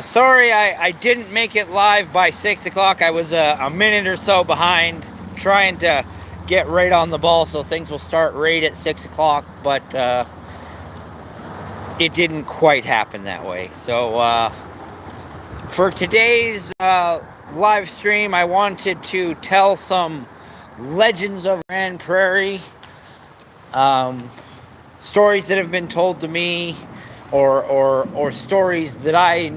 Sorry, I didn't make it live by 6 o'clock. I was a minute or so behind trying to get right on the ball, so things will start right at 6 o'clock, but it didn't quite happen that way. So for today's live stream, I wanted to tell some legends of Grand Prairie, um, stories that have been told to me, or stories that I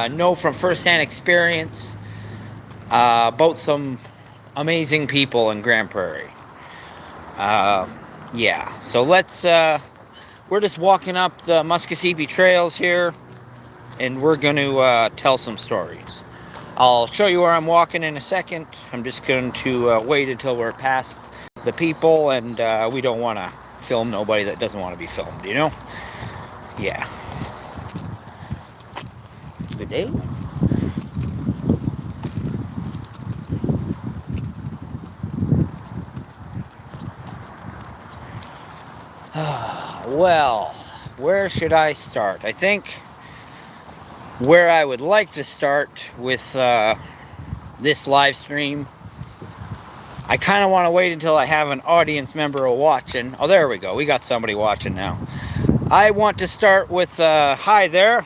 know from firsthand experience about some amazing people in Grand Prairie. Uh, yeah, so we're just walking up the Muskogee trails here, and we're going to tell some stories. I'll show you where I'm walking in a second. I'm just going to wait until we're past the people, and we don't want to film nobody that doesn't want to be filmed, you know? Yeah. Good day. Well, where should I start? I think where I would like to start with this live stream, I kind of want to wait until I have an audience member watching. Oh, there we go. We got somebody watching now. I want to start with, hi there.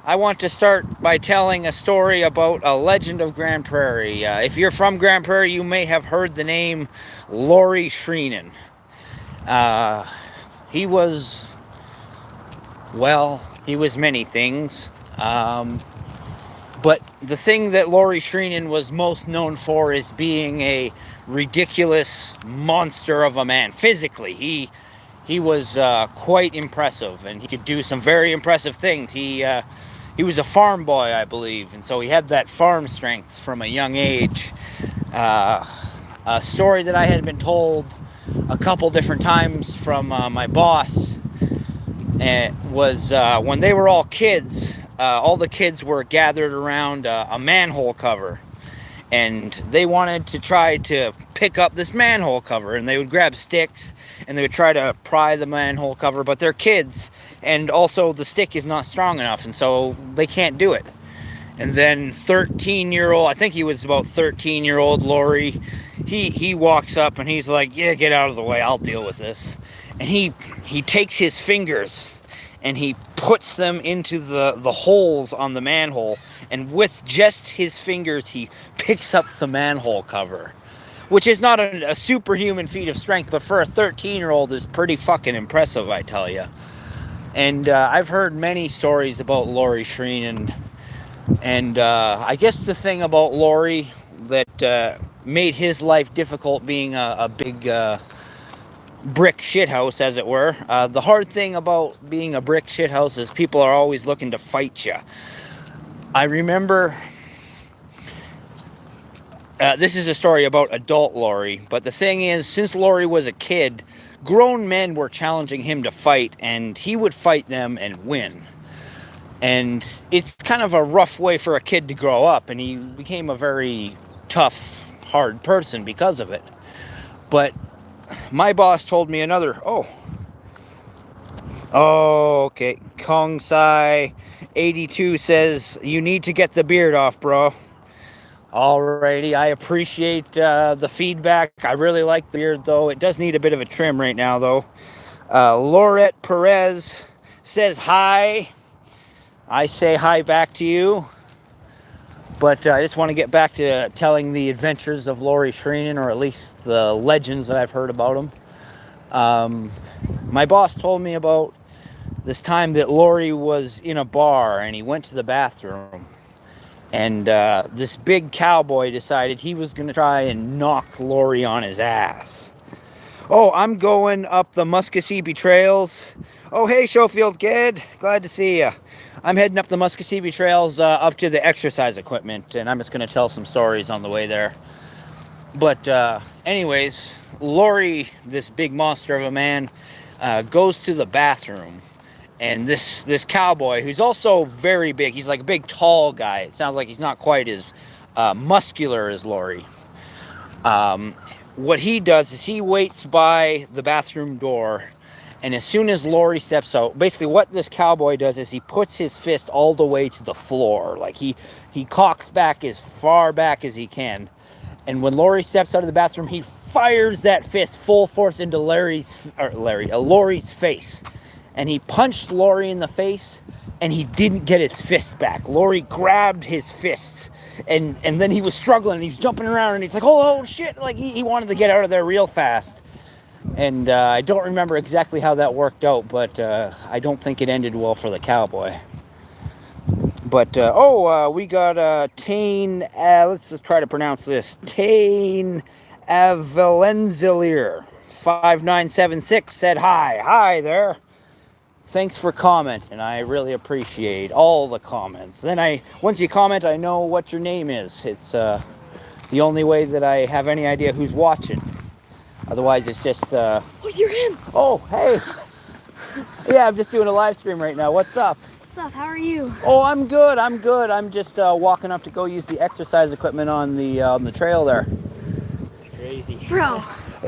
I want to start by telling a story about a legend of Grand Prairie. If you're from Grand Prairie, you may have heard the name Laurie Shreenan. He was, well, he was many things. But the thing that Laurie Shreenan was most known for is being a ridiculous monster of a man. Physically, he was quite impressive, and he could do some very impressive things. He was a farm boy, I believe, and so he had that farm strength from a young age. A story that I had been told a couple different times from my boss was when they were all kids. All the kids were gathered around a manhole cover, and they wanted to try to pick up this manhole cover, and they would grab sticks and they would try to pry the manhole cover, but they're kids, and also the stick is not strong enough, and so they can't do it. And then 13-year-old, I think he was about 13-year-old Laurie, he walks up and he's like, yeah, get out of the way, I'll deal with this. And he takes his fingers and he puts them into the holes on the manhole, and with just his fingers he picks up the manhole cover, which is not a superhuman feat of strength, but for a 13-year-old is pretty fucking impressive, I tell you. And I've heard many stories about Laurie Shreenan, and I guess the thing about Laurie that made his life difficult, being a big brick shithouse, as it were. The hard thing about being a brick shithouse is people are always looking to fight you. I remember, this is a story about adult Laurie, but the thing is, since Laurie was a kid, grown men were challenging him to fight, and he would fight them and win. And it's kind of a rough way for a kid to grow up, and he became a very tough, hard person because of it. But my boss told me another, okay, Kong Sai 82 says, you need to get the beard off, bro. Alrighty, I appreciate the feedback. I really like the beard, though. It does need a bit of a trim right now, though. Laurette Perez says hi. I say hi back to you. But I just want to get back to telling the adventures of Laurie Shreenan, or at least the legends that I've heard about him. My boss told me about this time that Laurie was in a bar and he went to the bathroom. And this big cowboy decided he was going to try and knock Laurie on his ass. Oh, I'm going up the Muskogee trails. Oh, hey, Schofield kid. Glad to see you. I'm heading up the Muskogee trails up to the exercise equipment, and I'm just going to tell some stories on the way there. But anyways, Laurie, this big monster of a man, goes to the bathroom. And this cowboy, who's also very big, he's like a big, tall guy. It sounds like he's not quite as muscular as Laurie. What he does is he waits by the bathroom door, And as soon as Lori steps out, basically what this cowboy does is he puts his fist all the way to the floor. Like he cocks back as far back as he can. And when Lori steps out of the bathroom, he fires that fist full force into Lori's face. And he punched Lori in the face, and he didn't get his fist back. Lori grabbed his fist, and then he was struggling, and he's jumping around, and he's like, oh shit, like he wanted to get out of there real fast. And I don't remember exactly how that worked out, but I don't think it ended well for the cowboy. But, we got Tane, let's just try to pronounce this. Tane Avalenzilier 5976 said hi. Hi there. Thanks for commenting. I really appreciate all the comments. Then once you comment, I know what your name is. It's the only way that I have any idea who's watching. Otherwise, it's just... Oh, you're him! Oh, hey! Yeah, I'm just doing a live stream right now. What's up? What's up? How are you? Oh, I'm good. I'm just walking up to go use the exercise equipment on the trail there. It's crazy. Bro.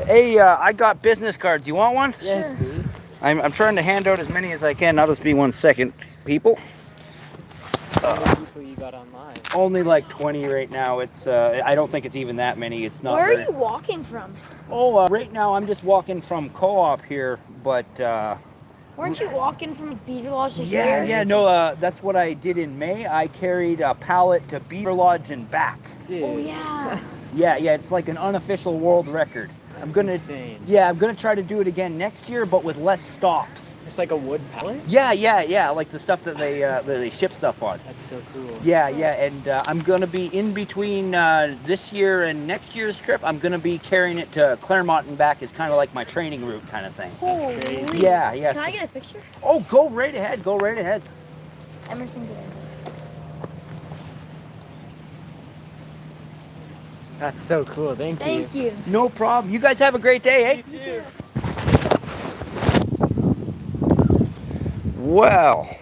Hey, I got business cards. You want one? Yes, Sure. please. I'm trying to hand out as many as I can. I'll just be 1 second, people. How many people you got online? Only like 20 right now. It's I don't think it's even that many. It's not. Where are you walking from? Oh, right now I'm just walking from Co-op here, but Weren't you walking from Beaver Lodge to yeah, here? no, that's what I did in May. I carried a pallet to Beaver Lodge and back. Dude. Oh, yeah. Yeah, it's like an unofficial world record. That's insane. Yeah, I'm gonna try to do it again next year, but with less stops. It's like a wood pallet? Yeah, like the stuff that they ship stuff on. That's so cool. Yeah, and I'm gonna be in between this year and next year's trip. I'm gonna be carrying it to Claremont and back as kind of like my training route kind of thing. Holy. crazy. Yeah. Can I get a picture? Oh, go right ahead. Emerson Gray. That's so cool. Thank you. Thank you. No problem. You guys have a great day, eh? You too. Well,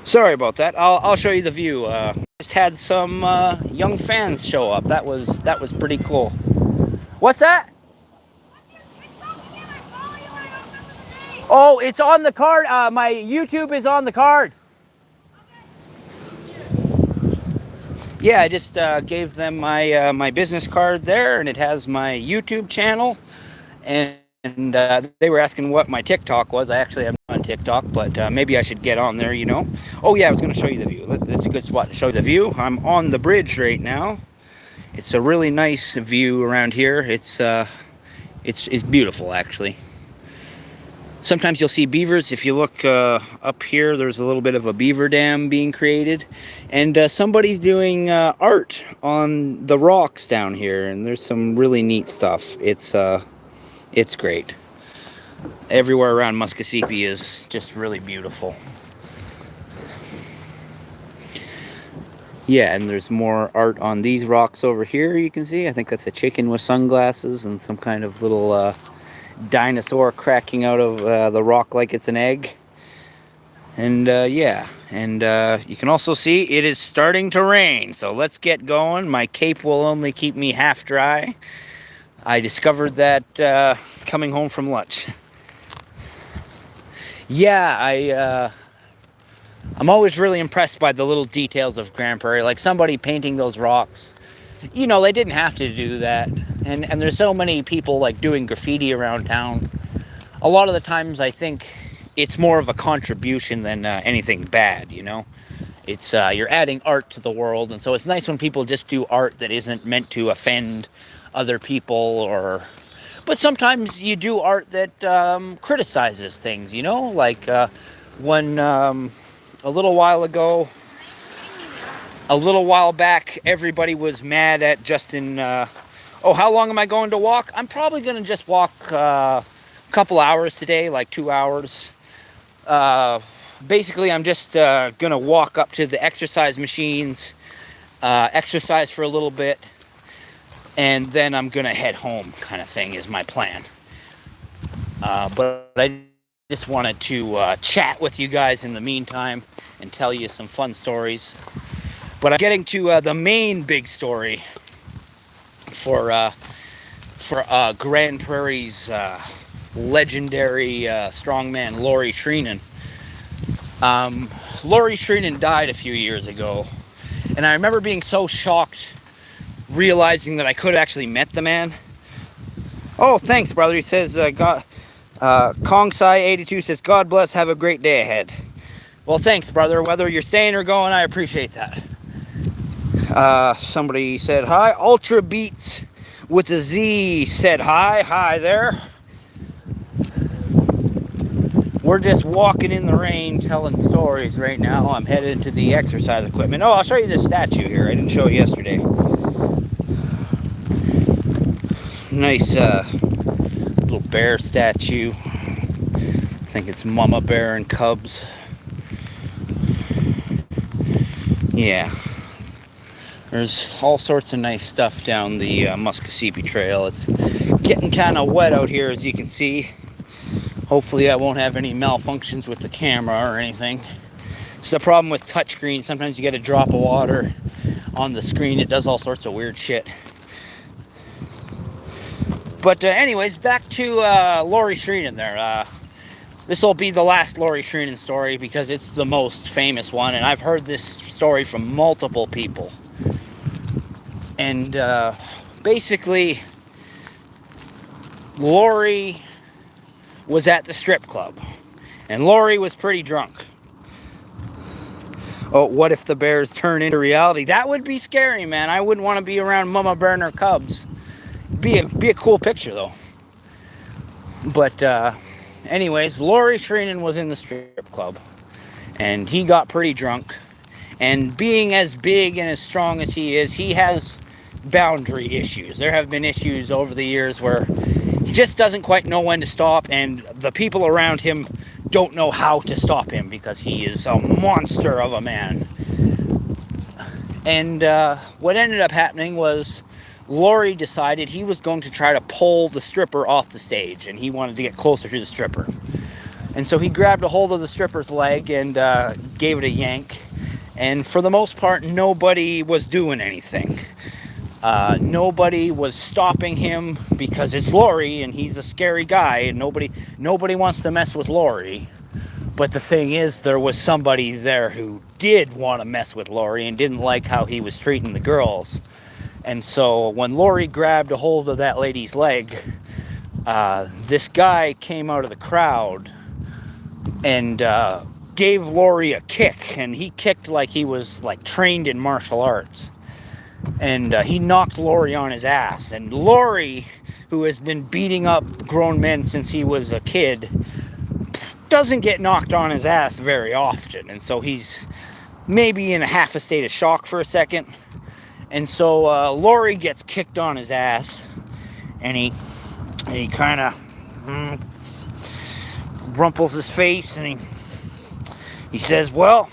sorry about that. I'll show you the view. Just had some young fans show up. That was pretty cool. What's that? Oh, it's on the card. My YouTube is on the card. Yeah, I just gave them my business card there, and it has my YouTube channel, and they were asking what my TikTok was. I actually am not on TikTok, but maybe I should get on there, you know. Oh yeah, I was going to show you the view. That's a good spot to show you the view. I'm on the bridge right now. It's a really nice view around here. It's beautiful, actually. Sometimes you'll see beavers. If you look up here, there's a little bit of a beaver dam being created. And somebody's doing art on the rocks down here. And there's some really neat stuff. It's great. Everywhere around Muskosipi is just really beautiful. Yeah, and there's more art on these rocks over here, you can see. I think that's a chicken with sunglasses and some kind of little... dinosaur cracking out of the rock like it's an egg. And you can also see it is starting to rain, so let's get going. My cape will only keep me half dry. I discovered that coming home from lunch. Yeah, I'm always really impressed by the little details of Grande Prairie, like somebody painting those rocks. You know, they didn't have to do that. And there's so many people like doing graffiti around town. A lot of the times I think it's more of a contribution than anything bad, you know. It's you're adding art to the world, and so it's nice when people just do art that isn't meant to offend other people, but sometimes you do art that criticizes things, you know, like when a little while back, everybody was mad at Justin. How long am I going to walk? I'm probably going to just walk a couple hours today, like 2 hours. Basically, I'm just going to walk up to the exercise machines, exercise for a little bit, and then I'm going to head home, kind of thing is my plan. But I just wanted to chat with you guys in the meantime and tell you some fun stories. But I'm getting to the main big story for Grande Prairie's legendary strongman Laurie Shreenan. Laurie Shreenan died a few years ago, and I remember being so shocked realizing that I could have actually met the man. Oh, thanks, brother. He says, Kongsai82 says, God bless, have a great day ahead. Well, thanks, brother. Whether you're staying or going, I appreciate that. Somebody said hi. Ultra Beats with a Z said hi. Hi there. We're just walking in the rain telling stories right now. I'm headed to the exercise equipment. Oh, I'll show you this statue here. I didn't show it yesterday. Nice little bear statue. I think it's mama bear and cubs. Yeah. There's all sorts of nice stuff down the Muskogee Trail. It's getting kind of wet out here, as you can see. Hopefully I won't have any malfunctions with the camera or anything. It's the problem with touchscreen. Sometimes you get a drop of water on the screen. It does all sorts of weird shit. But anyways, back to Laurie Shreenan there. This will be the last Laurie Shreenan story because it's the most famous one, and I've heard this story from multiple people. And basically, Laurie was at the strip club, and Laurie was pretty drunk. Oh, what if the bears turn into reality? That would be scary, man. I wouldn't want to be around mama bear and her cubs. Be a cool picture, though. But anyways, Laurie Shreenan was in the strip club, and he got pretty drunk. And being as big and as strong as he is, he has boundary issues. There have been issues over the years where he just doesn't quite know when to stop, and the people around him don't know how to stop him because he is a monster of a man. And what ended up happening was Laurie decided he was going to try to pull the stripper off the stage, and he wanted to get closer to the stripper. And so he grabbed a hold of the stripper's leg and gave it a yank. And for the most part, nobody was doing anything. Nobody was stopping him because it's Laurie and he's a scary guy, and nobody wants to mess with Laurie. But the thing is, there was somebody there who did want to mess with Laurie and didn't like how he was treating the girls. And so when Laurie grabbed a hold of that lady's leg, this guy came out of the crowd and gave Laurie a kick, and he kicked like he was like trained in martial arts. And he knocked Laurie on his ass. And Laurie, who has been beating up grown men since he was a kid, doesn't get knocked on his ass very often. And so he's maybe in a half a state of shock for a second. And so Laurie gets kicked on his ass, and he kind of rumples his face, and he says, well,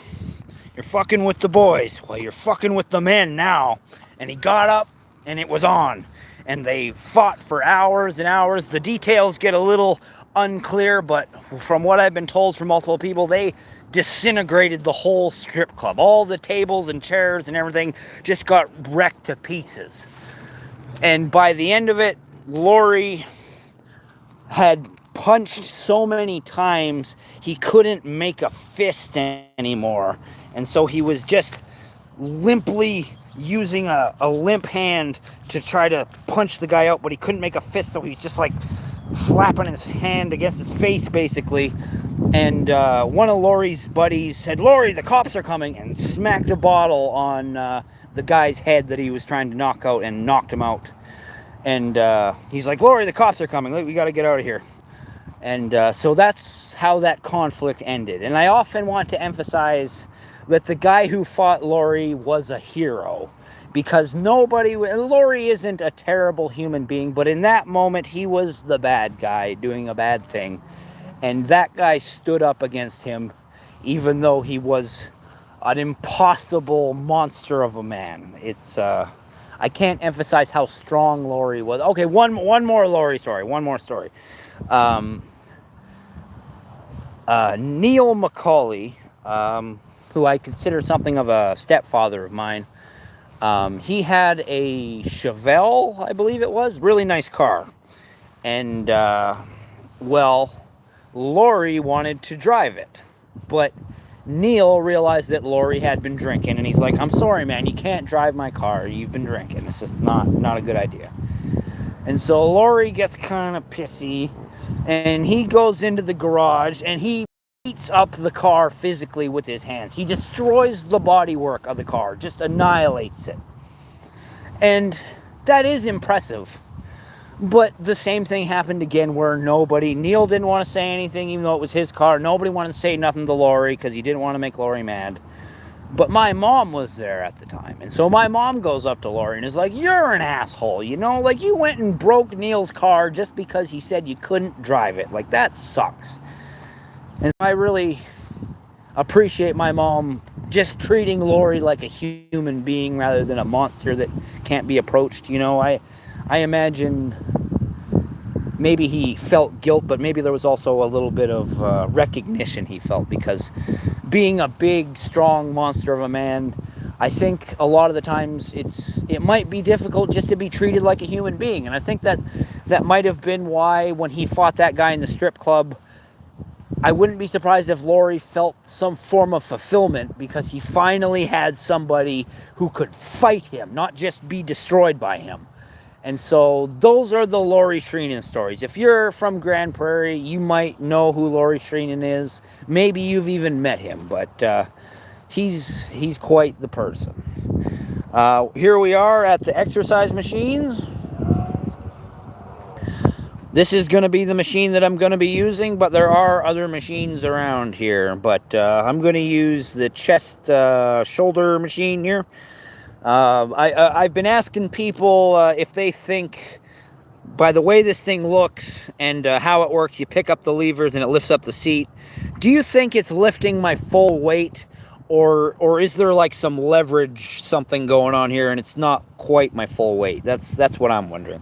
you're fucking with the boys. Well, you're fucking with the men now. And he got up, and it was on. And they fought for hours and hours. The details get a little unclear, but from what I've been told from multiple people, they disintegrated the whole strip club. All the tables and chairs and everything just got wrecked to pieces. And by the end of it, Laurie had punched so many times he couldn't make a fist anymore. And so he was just limply using a limp hand to try to punch the guy out, but he couldn't make a fist, so he's just like slapping his hand against his face, basically. And one of Laurie's buddies said, Laurie, the cops are coming, and smacked a bottle on the guy's head that he was trying to knock out and knocked him out. And he's like, Laurie, the cops are coming. We got to get out of here. And so that's how that conflict ended. And I often want to emphasize that the guy who fought Laurie was a hero, because Laurie isn't a terrible human being, but in that moment he was the bad guy doing a bad thing, and that guy stood up against him, even though he was an impossible monster of a man. It's I can't emphasize how strong Laurie was. Okay, one more Laurie story. One more story. Neil McCauley, who I consider something of a stepfather of mine, he had a Chevelle, I believe it was, really nice car. And Well, Lori wanted to drive it, but Neil realized that Lori had been drinking, and he's like, "I'm sorry, man, you can't drive my car. You've been drinking. It's just not a good idea." And so Lori gets kind of pissy, and he goes into the garage, and he beats up the car physically with his hands. He destroys the bodywork of the car, just annihilates it. And that is impressive. But the same thing happened again where Neil didn't want to say anything, even though it was his car. Nobody wanted to say nothing to Lori because he didn't want to make Lori mad. But my mom was there at the time. And so my mom goes up to Lori and is like, "You're an asshole, you know? Like, you went and broke Neil's car just because he said you couldn't drive it. Like, that sucks." And I really appreciate my mom just treating Lori like a human being rather than a monster that can't be approached. You know, I imagine maybe he felt guilt, but maybe there was also a little bit of recognition he felt, because being a big, strong monster of a man, I think a lot of the times it might be difficult just to be treated like a human being. And I think that might have been why when he fought that guy in the strip club, I wouldn't be surprised if Lori felt some form of fulfillment because he finally had somebody who could fight him, not just be destroyed by him. And so those are the Lori Shreenan stories. If you're from Grand Prairie, you might know who Lori Shreenan is. Maybe you've even met him, but he's quite the person. Here we are at the exercise machines. This is going to be the machine that I'm going to be using, but there are other machines around here. But I'm going to use the chest shoulder machine here. I've been asking people if they think, by the way this thing looks and how it works, you pick up the levers and it lifts up the seat. Do you think it's lifting my full weight, or is there like some leverage something going on here and it's not quite my full weight? That's what I'm wondering.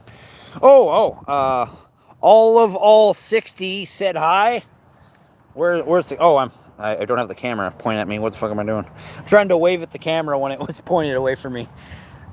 All 60 said hi. Where's the... Oh, I don't have the camera pointing at me. What the fuck am I doing? I'm trying to wave at the camera when it was pointed away from me.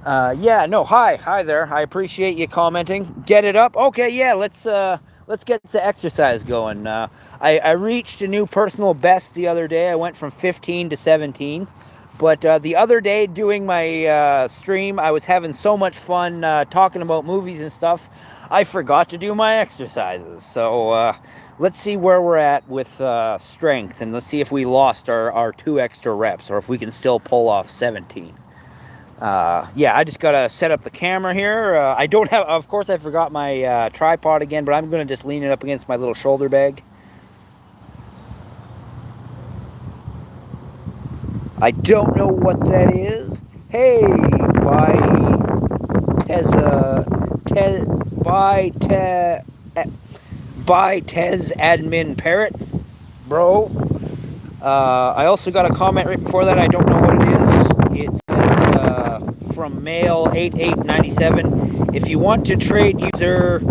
Yeah, no, hi there. I appreciate you commenting. Get it up? Okay, yeah, let's get the exercise going. I reached a new personal best the other day. I went from 15 to 17. But the other day doing my stream, I was having so much fun talking about movies and stuff, I forgot to do my exercises. So let's see where we're at with strength, and let's see if we lost our 2 extra reps, or if we can still pull off 17. Yeah, I just gotta set up the camera here. I don't have, of course I forgot my tripod again, but I'm gonna just lean it up against my little shoulder bag. I don't know what that is. Hey, by Tez Admin Parrot, bro. I also got a comment right before that. I don't know what it is. It says from Mail 8897. If you want to trade user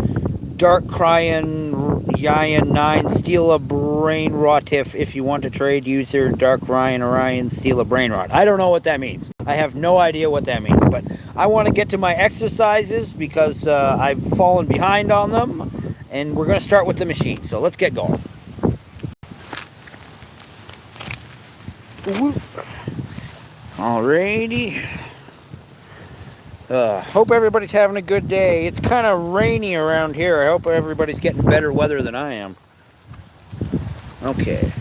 Dark Cryan Yayan 9, steal a brain rot. If you want to trade user Dark Ryan Orion, steal a brain rot. I don't know what that means. I have no idea what that means, but I want to get to my exercises because I've fallen behind on them, and we're going to start with the machine. So let's get going. Alrighty. Hope everybody's having a good day. It's kind of rainy around here. I hope everybody's getting better weather than I am. Okay.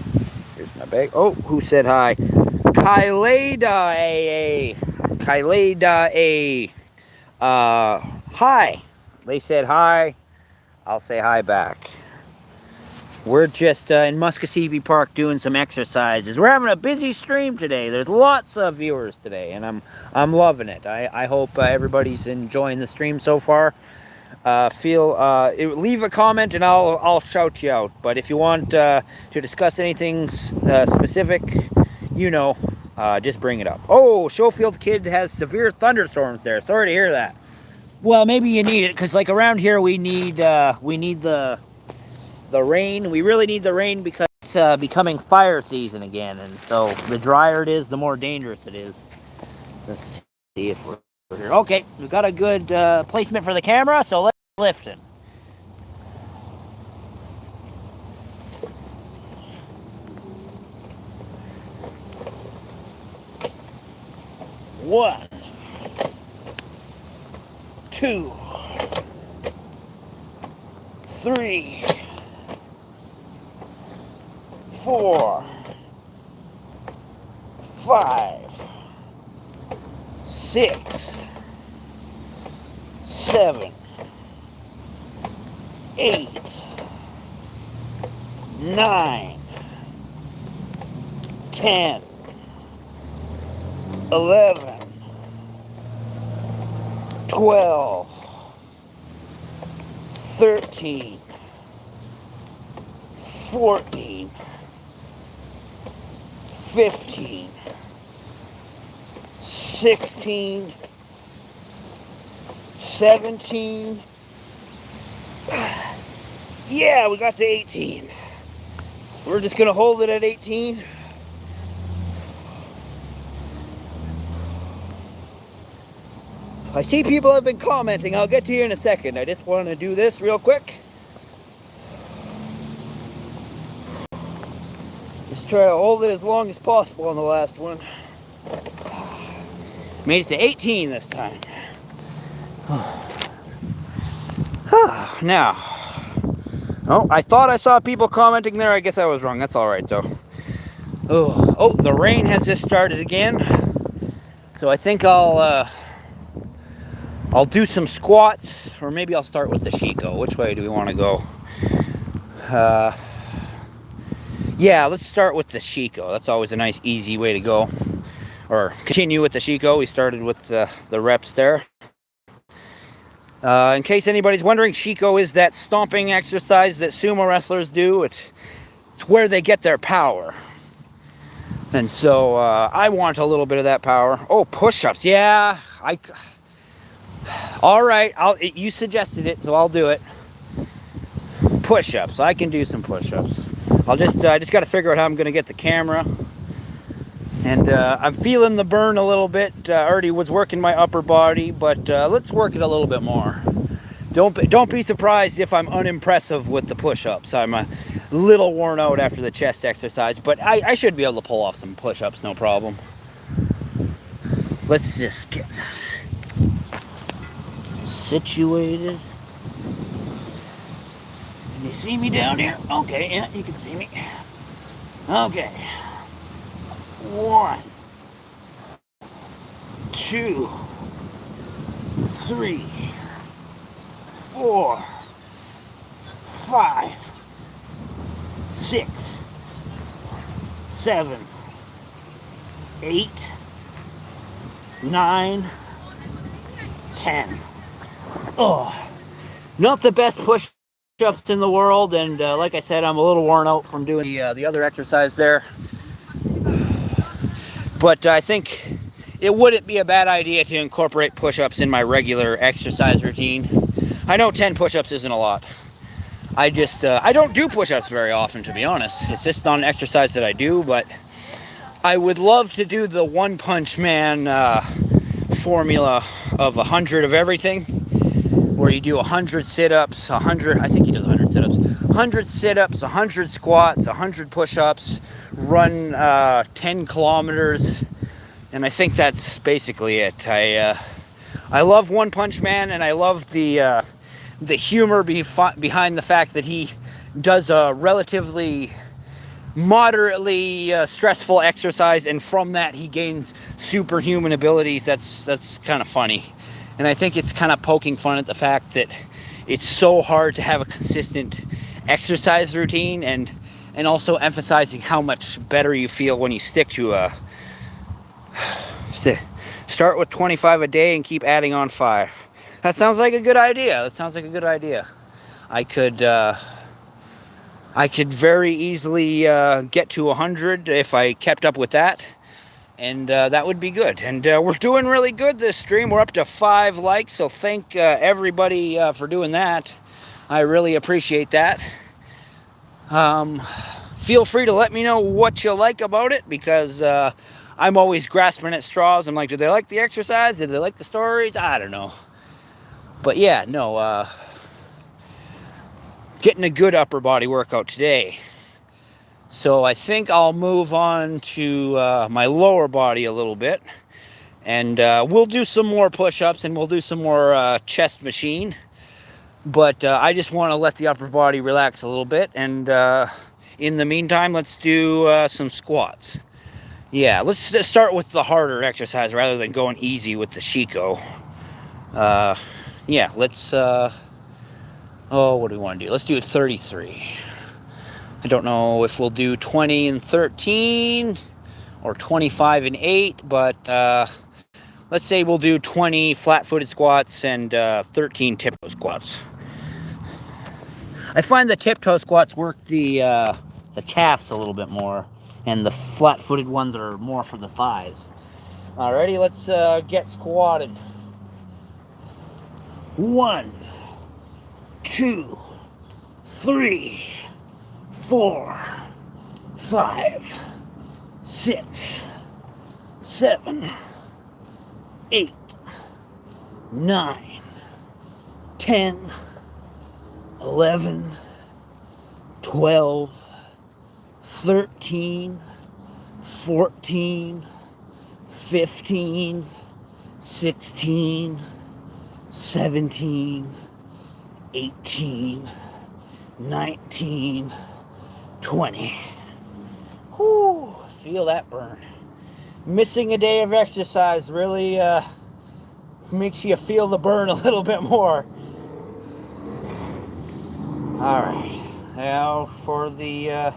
Here's my bag. Oh, who said hi? Kyleda AA. Kyleda A. Hi. They said hi. I'll say hi back. We're just in Muskogee Park doing some exercises. We're having a busy stream today. There's lots of viewers today, and I'm loving it. I hope everybody's enjoying the stream so far. Leave a comment and I'll shout you out. But if you want to discuss anything specific, just bring it up. Oh, Schofield Kid has severe thunderstorms there. Sorry to hear that. Well, maybe you need it, because like around here we need the rain. We really need the rain because it's becoming fire season again, and so the drier it is, the more dangerous it is. Let's see if we're here. Okay, we've got a good placement for the camera, so let's lift it. 1, 2, 3, 4, 5, 6, 7, 8, 9, 10, 11, 12, 13, 14, 15, 16, 17. Yeah, we got to 18. We're just gonna hold it at 18. I see people have been commenting. I'll get to you in a second. I just want to do this real quick. Just try to hold it as long as possible on the last one. Made it to 18 this time. Now, oh, I thought I saw people commenting there. I guess I was wrong. That's all right, though. Oh, the rain has just started again. So I think I'll do some squats, or maybe I'll start with the Chico. Which way do we want to go? Yeah, let's start with the Chico. That's always a nice, easy way to go. Or continue with the Chico. We started with the reps there. In case anybody's wondering, Chico is that stomping exercise that sumo wrestlers do. It's where they get their power. And so I want a little bit of that power. Oh, push-ups. Yeah, all right, you suggested it, so I'll do it. Push-ups. I can do some push-ups. I just got to figure out how I'm going to get the camera. And I'm feeling the burn a little bit. Already was working my upper body, but let's work it a little bit more. Don't be surprised if I'm unimpressive with the push-ups. I'm a little worn out after the chest exercise, but I should be able to pull off some push-ups, no problem. Let's just get this situated. Can you see me down here? Okay, yeah, you can see me. Okay. 1, 2, 3, 4, 5, 6, 7, 8, 9, 10. Oh, not the best push-ups in the world, and like I said, I'm a little worn out from doing the other exercise there. But I think it wouldn't be a bad idea to incorporate push-ups in my regular exercise routine. I know 10 push-ups isn't a lot. I don't do push-ups very often, to be honest. It's just not an exercise that I do, but I would love to do the One Punch Man formula of 100 of everything, where you do 100 sit-ups, I think he does 100 sit-ups, 100 sit-ups, 100 squats, 100 push-ups, run 10 kilometers, and I think that's basically it. I love One Punch Man, and I love the humor behind the fact that he does a relatively moderately stressful exercise, and from that he gains superhuman abilities. That's kind of funny. And I think it's kind of poking fun at the fact that it's so hard to have a consistent exercise routine, and also emphasizing how much better you feel when you stick to start with 25 a day and keep adding on 5. That sounds like a good idea. I could very easily get to 100 if I kept up with that. And that would be good. And we're doing really good this stream. We're up to 5 likes, so thank everybody for doing that. I really appreciate that. Feel free to let me know what you like about it, because I'm always grasping at straws. I'm like, do they like the exercise? Do they like the stories? I don't know. But yeah, no, getting a good upper body workout today. So I think I'll move on to my lower body a little bit. And we'll do some more push-ups and we'll do some more chest machine. But I just want to let the upper body relax a little bit. And in the meantime, let's do some squats. Yeah, let's start with the harder exercise rather than going easy with the Chico. Yeah, let's, what do we want to do? Let's do 33. I don't know if we'll do 20 and 13 or 25 and 8, but let's say we'll do 20 flat-footed squats and 13 tiptoe squats. I find the tiptoe squats work the calves a little bit more, and the flat-footed ones are more for the thighs. Alrighty, let's get squatted. 1, 2, 3, 4, 5, 6, 7, 8, 9, 10, 11, 12, 13, 14, 15, 16, 17, 18, 19, 20. Whew, feel that burn. Missing a day of exercise really makes you feel the burn a little bit more. All right, now for the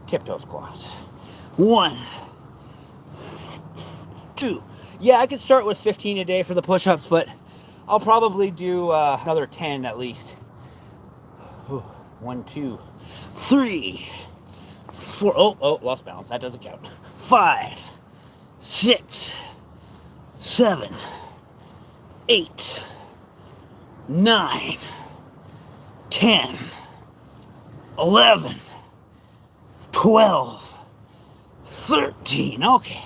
tiptoe squats. 1, 2. Yeah, I could start with 15 a day for the push-ups, but I'll probably do another 10 at least. 1, 2, 3, 4. Oh, lost balance. That doesn't count. 5, 6, 7, 8, 9, 10, 11, 12, 13. Okay.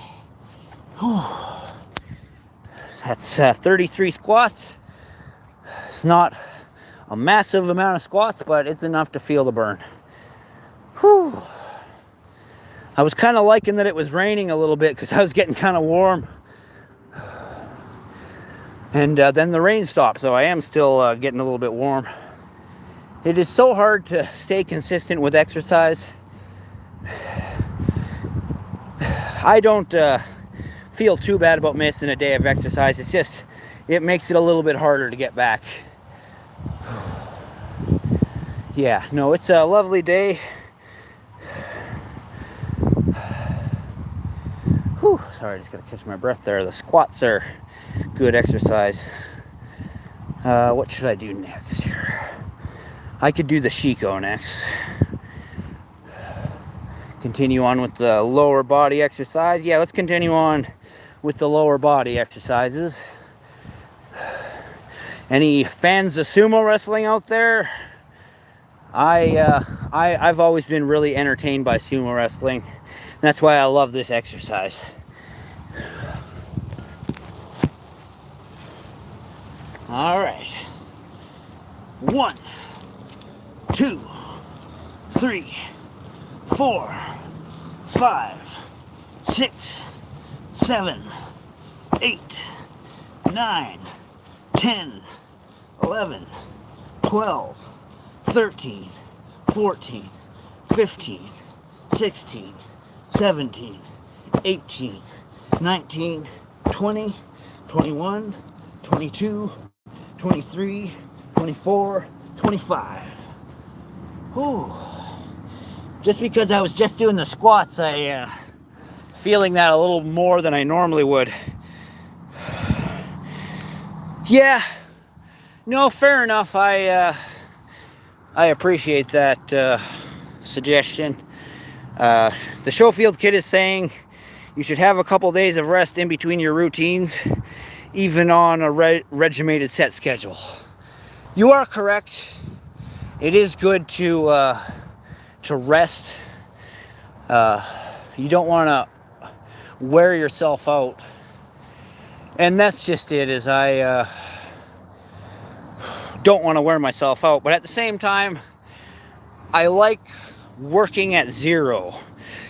That's 33 squats. It's not a massive amount of squats, but it's enough to feel the burn. Whew. I was kind of liking that it was raining a little bit because I was getting kind of warm. And then the rain stopped, so I am still getting a little bit warm. It is so hard to stay consistent with exercise. I don't feel too bad about missing a day of exercise. It's just, it makes it a little bit harder to get back. Yeah, no, it's a lovely day. Whew, sorry, I just gotta catch my breath there. The squats are good exercise. What should I do next here? I could do the Chico next. Continue on with the lower body exercise. Yeah, let's continue on with the lower body exercises. Any fans of sumo wrestling out there? I've always been really entertained by sumo wrestling. That's why I love this exercise. All right. 1, 2, 3, 4, 5, 6, 7, 8, 9, 10, 11, 12, 13, 14, 15, 16, 17, 18, 19, 20, 21, 22, 23, 24, 25. Whew. Just because I was just doing the squats, I feeling that a little more than I normally would. Yeah, no, fair enough. I appreciate that suggestion. The Schofield kid is saying you should have a couple days of rest in between your routines, even on a regimented set schedule. You are correct. It is good to rest. You don't want to wear yourself out. And that's just it, is I don't want to wear myself out. But at the same time, I like working at zero.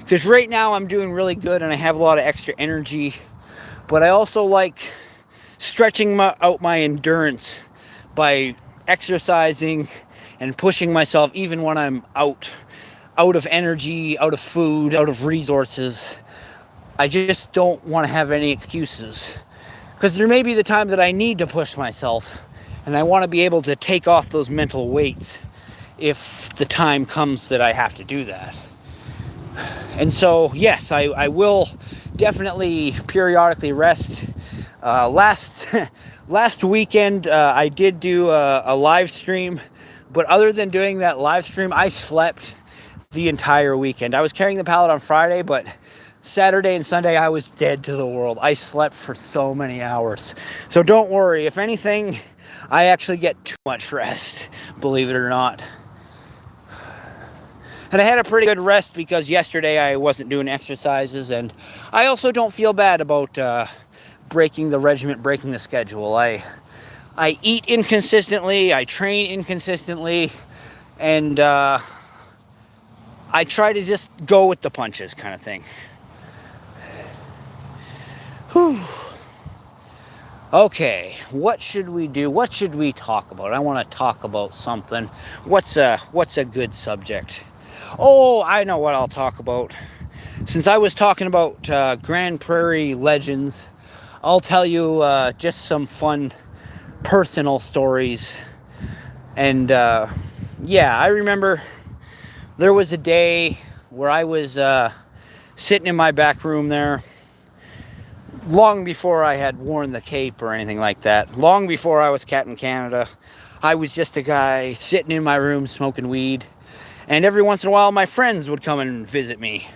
Because right now I'm doing really good and I have a lot of extra energy. but I also like stretching out my endurance by exercising and pushing myself even when I'm out of energy, out of food, out of resources. I just don't want to have any excuses, because there may be the time that I need to push myself, and I want to be able to take off those mental weights if the time comes that I have to do that. And so, yes, I will definitely periodically rest. Last weekend, I did do a live stream, but other than doing that live stream, I slept the entire weekend. I was carrying the pallet on Friday, but Saturday and Sunday, I was dead to the world. I slept for so many hours. So don't worry. If anything, I actually get too much rest, believe it or not. And I had a pretty good rest because yesterday I wasn't doing exercises, and I also don't feel bad about breaking the regiment, breaking the schedule. I eat inconsistently, I train inconsistently, and I try to just go with the punches kind of thing. Whew. Okay, what should we do? What should we talk about? I want to talk about something. What's a good subject? Oh, I know what I'll talk about. Since I was talking about Grand Prairie legends, I'll tell you just some fun personal stories. And yeah, I remember there was a day where I was sitting in my back room there, long before I had worn the cape or anything like that, long before I was Captain Canada. I was just a guy sitting in my room smoking weed, and every once in a while my friends would come and visit me.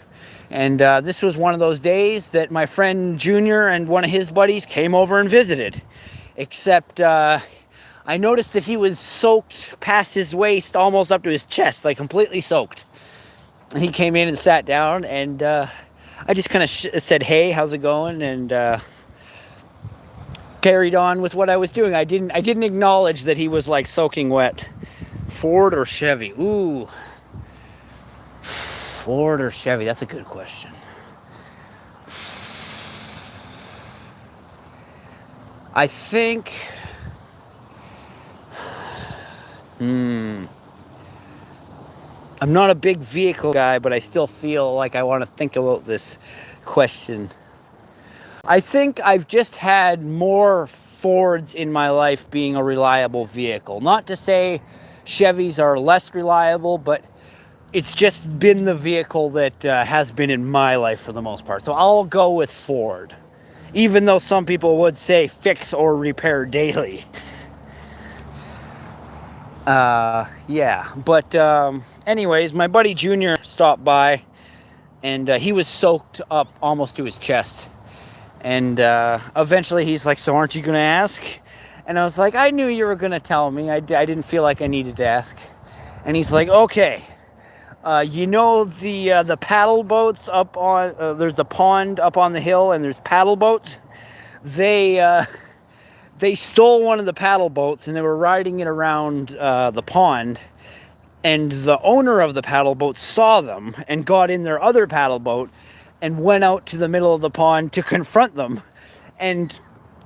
And this was one of those days that my friend Junior and one of his buddies came over and visited. Except I noticed that he was soaked past his waist, almost up to his chest, like completely soaked. And he came in and sat down, and I just kind of said, "Hey, how's it going?" and carried on with what I was doing. I didn't acknowledge that he was like soaking wet. Ford or Chevy? Ooh. Ford or Chevy? That's a good question. I think... I'm not a big vehicle guy, but I still feel like I want to think about this question. I think I've just had more Fords in my life being a reliable vehicle. Not to say Chevys are less reliable, but it's just been the vehicle that has been in my life for the most part. So I'll go with Ford, even though some people would say fix or repair daily. Yeah, but anyways, my buddy Junior stopped by, and he was soaked up almost to his chest. And eventually he's like, "So aren't you going to ask?" And I was like, "I knew you were going to tell me. I didn't feel like I needed to ask." And he's like, "Okay. You know the paddle boats up on, there's a pond up on the hill, and there's paddle boats. They stole one of the paddle boats, and they were riding it around the pond, and the owner of the paddle boat saw them and got in their other paddle boat and went out to the middle of the pond to confront them. And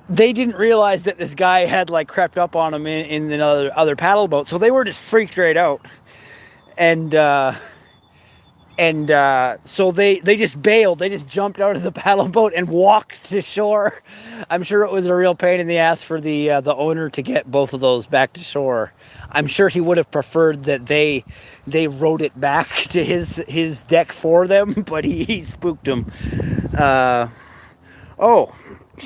they didn't realize that this guy had like crept up on them in the other paddle boat, so they were just freaked right out. And so they just bailed. They just jumped out of the paddle boat and walked to shore. I'm sure it was a real pain in the ass for the owner to get both of those back to shore. I'm sure he would have preferred that they rowed it back to his deck for them, but he spooked them. Oh,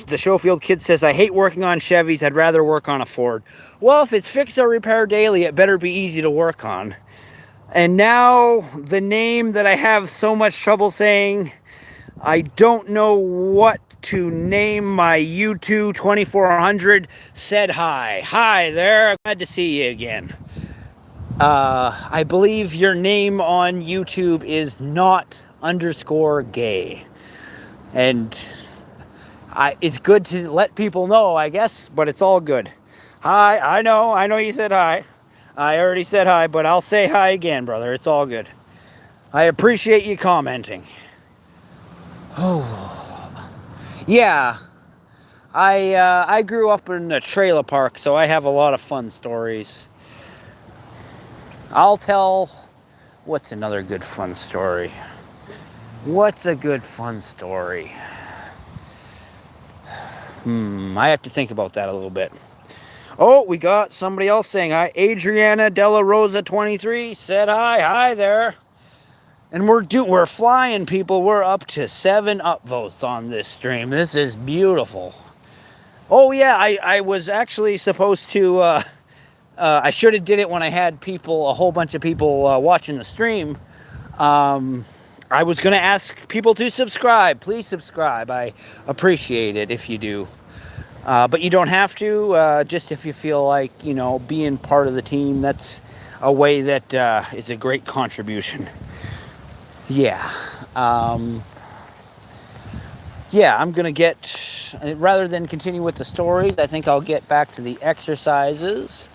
the Schofield kid says, "I hate working on Chevys. I'd rather work on a Ford." Well, if it's fix or repair daily, it better be easy to work on. And now, the name that I have so much trouble saying, I don't know what to name my U2 2400, said hi. Hi there, glad to see you again. I believe your name on YouTube is not_gay. And it's good to let people know, I guess, but it's all good. Hi, I know you said hi. I already said hi, but I'll say hi again, brother. It's all good. I appreciate you commenting. Oh. Yeah. I grew up in a trailer park, so I have a lot of fun stories. I'll tell. What's another good fun story? What's a good fun story? I have to think about that a little bit. Oh, we got somebody else saying hi. Adriana Della Rosa 23 said hi. Hi there. And we're flying, people. We're up to 7 upvotes on this stream. This is beautiful. Oh yeah, I was actually supposed to. I should have did it when I had a whole bunch of people watching the stream. I was gonna ask people to subscribe. Please subscribe. I appreciate it if you do. But you don't have to. Just if you feel like being part of the team. That's a way that is a great contribution. Yeah. Yeah, I'm going to get, rather than continue with the stories, I think I'll get back to the exercises.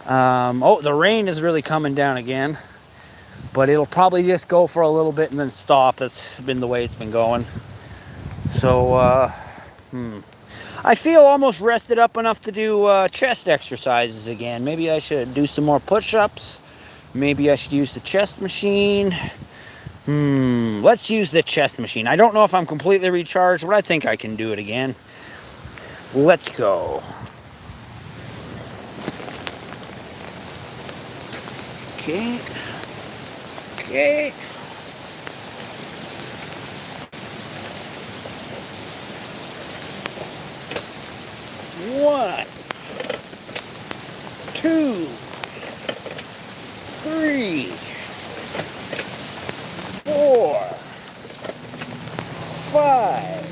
Oh, the rain is really coming down again. But it'll probably just go for a little bit and then stop. That's been the way it's been going. So, I feel almost rested up enough to do chest exercises again. Maybe I should do some more push-ups. Maybe I should use the chest machine. Let's use the chest machine. I don't know if I'm completely recharged, but I think I can do it again. Let's go. Okay. Okay. One, 2, 3, 4, 5,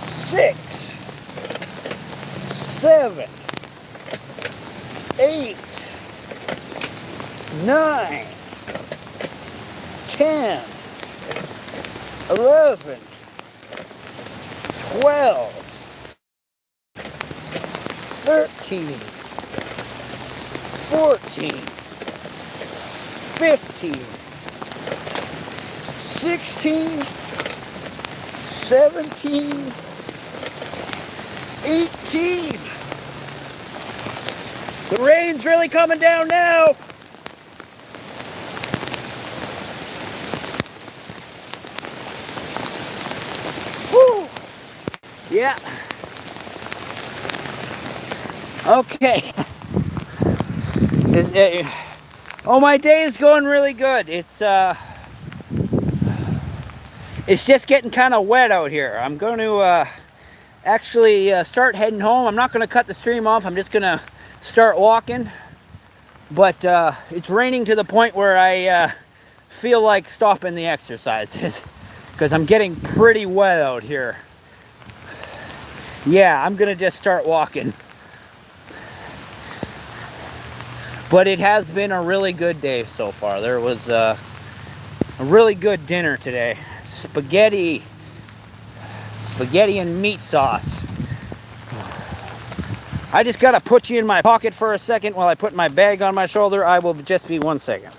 6, 7, 8, 9, 10, 11, 12, 13, 14, 15, 16, 17, 18. The rain's really coming down now. Woo! Yeah. Okay. Oh, my day is going really good. It's just getting kind of wet out here. I'm going to actually start heading home. I'm not going to cut the stream off. I'm just going to start walking. But it's raining to the point where I feel like stopping the exercises because I'm getting pretty wet out here. Yeah, I'm going to just start walking. But it has been a really good day so far. There was a really good dinner today. Spaghetti and meat sauce. I just gotta put you in my pocket for a second while I put my bag on my shoulder. I will just be 1 second.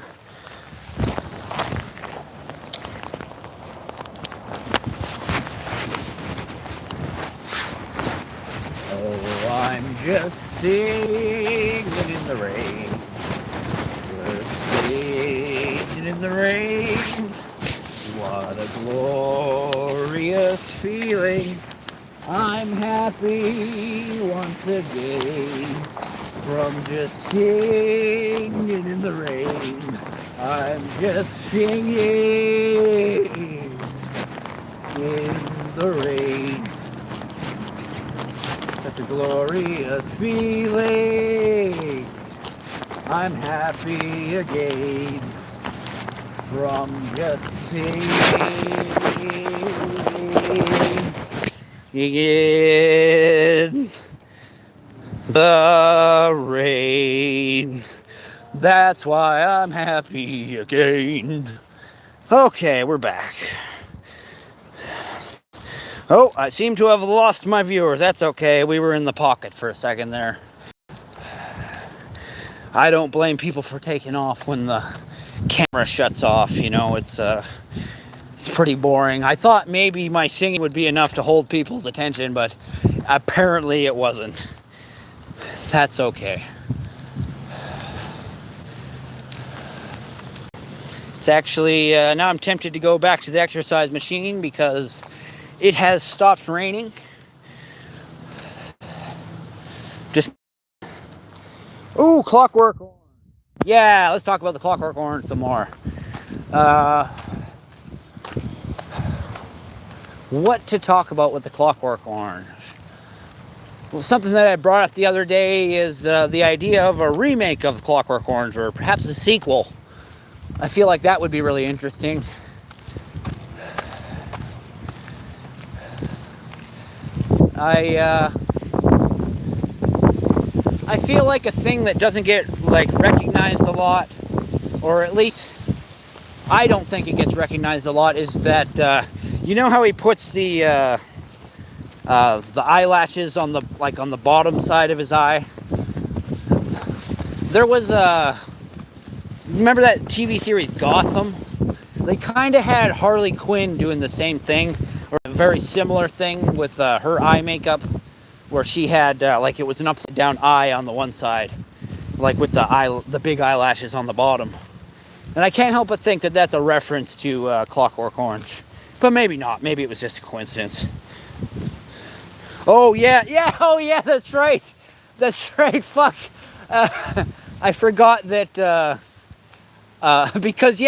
Oh, I'm just singing in the rain. Just singing in the rain. What a glorious feeling. I'm happy once again. From just singing in the rain. I'm just singing in the rain. Such a glorious feeling. I'm happy again. From just singing in the rain. That's why I'm happy again. Okay, we're back. Oh, I seem to have lost my viewers. That's okay. We were in the pocket for a second there. I don't blame people for taking off when the camera shuts off. You know, it's It's pretty boring. I thought maybe my singing would be enough to hold people's attention, but apparently it wasn't. That's okay. It's actually, now I'm tempted to go back to the exercise machine because it has stopped raining. Just, ooh, Clockwork Orange. Yeah, let's talk about the Clockwork Orange some more. What to talk about with the Clockwork Orange? Well, something that I brought up the other day is the idea of a remake of Clockwork Orange, or perhaps a sequel. I feel like that would be really interesting. I feel like a thing that doesn't get like recognized a lot, or at least I don't think it gets recognized a lot, is that you know how he puts the eyelashes on the bottom side of his eye. There was remember that TV series Gotham? They kind of had Harley Quinn doing the same thing, or a very similar thing with her eye makeup, where she had like it was an upside down eye on the one side, like with the big eyelashes on the bottom. And I can't help but think that that's a reference to Clockwork Orange, but maybe not. Maybe it was just a coincidence. Oh yeah, oh yeah, that's right. Fuck. I forgot that. Because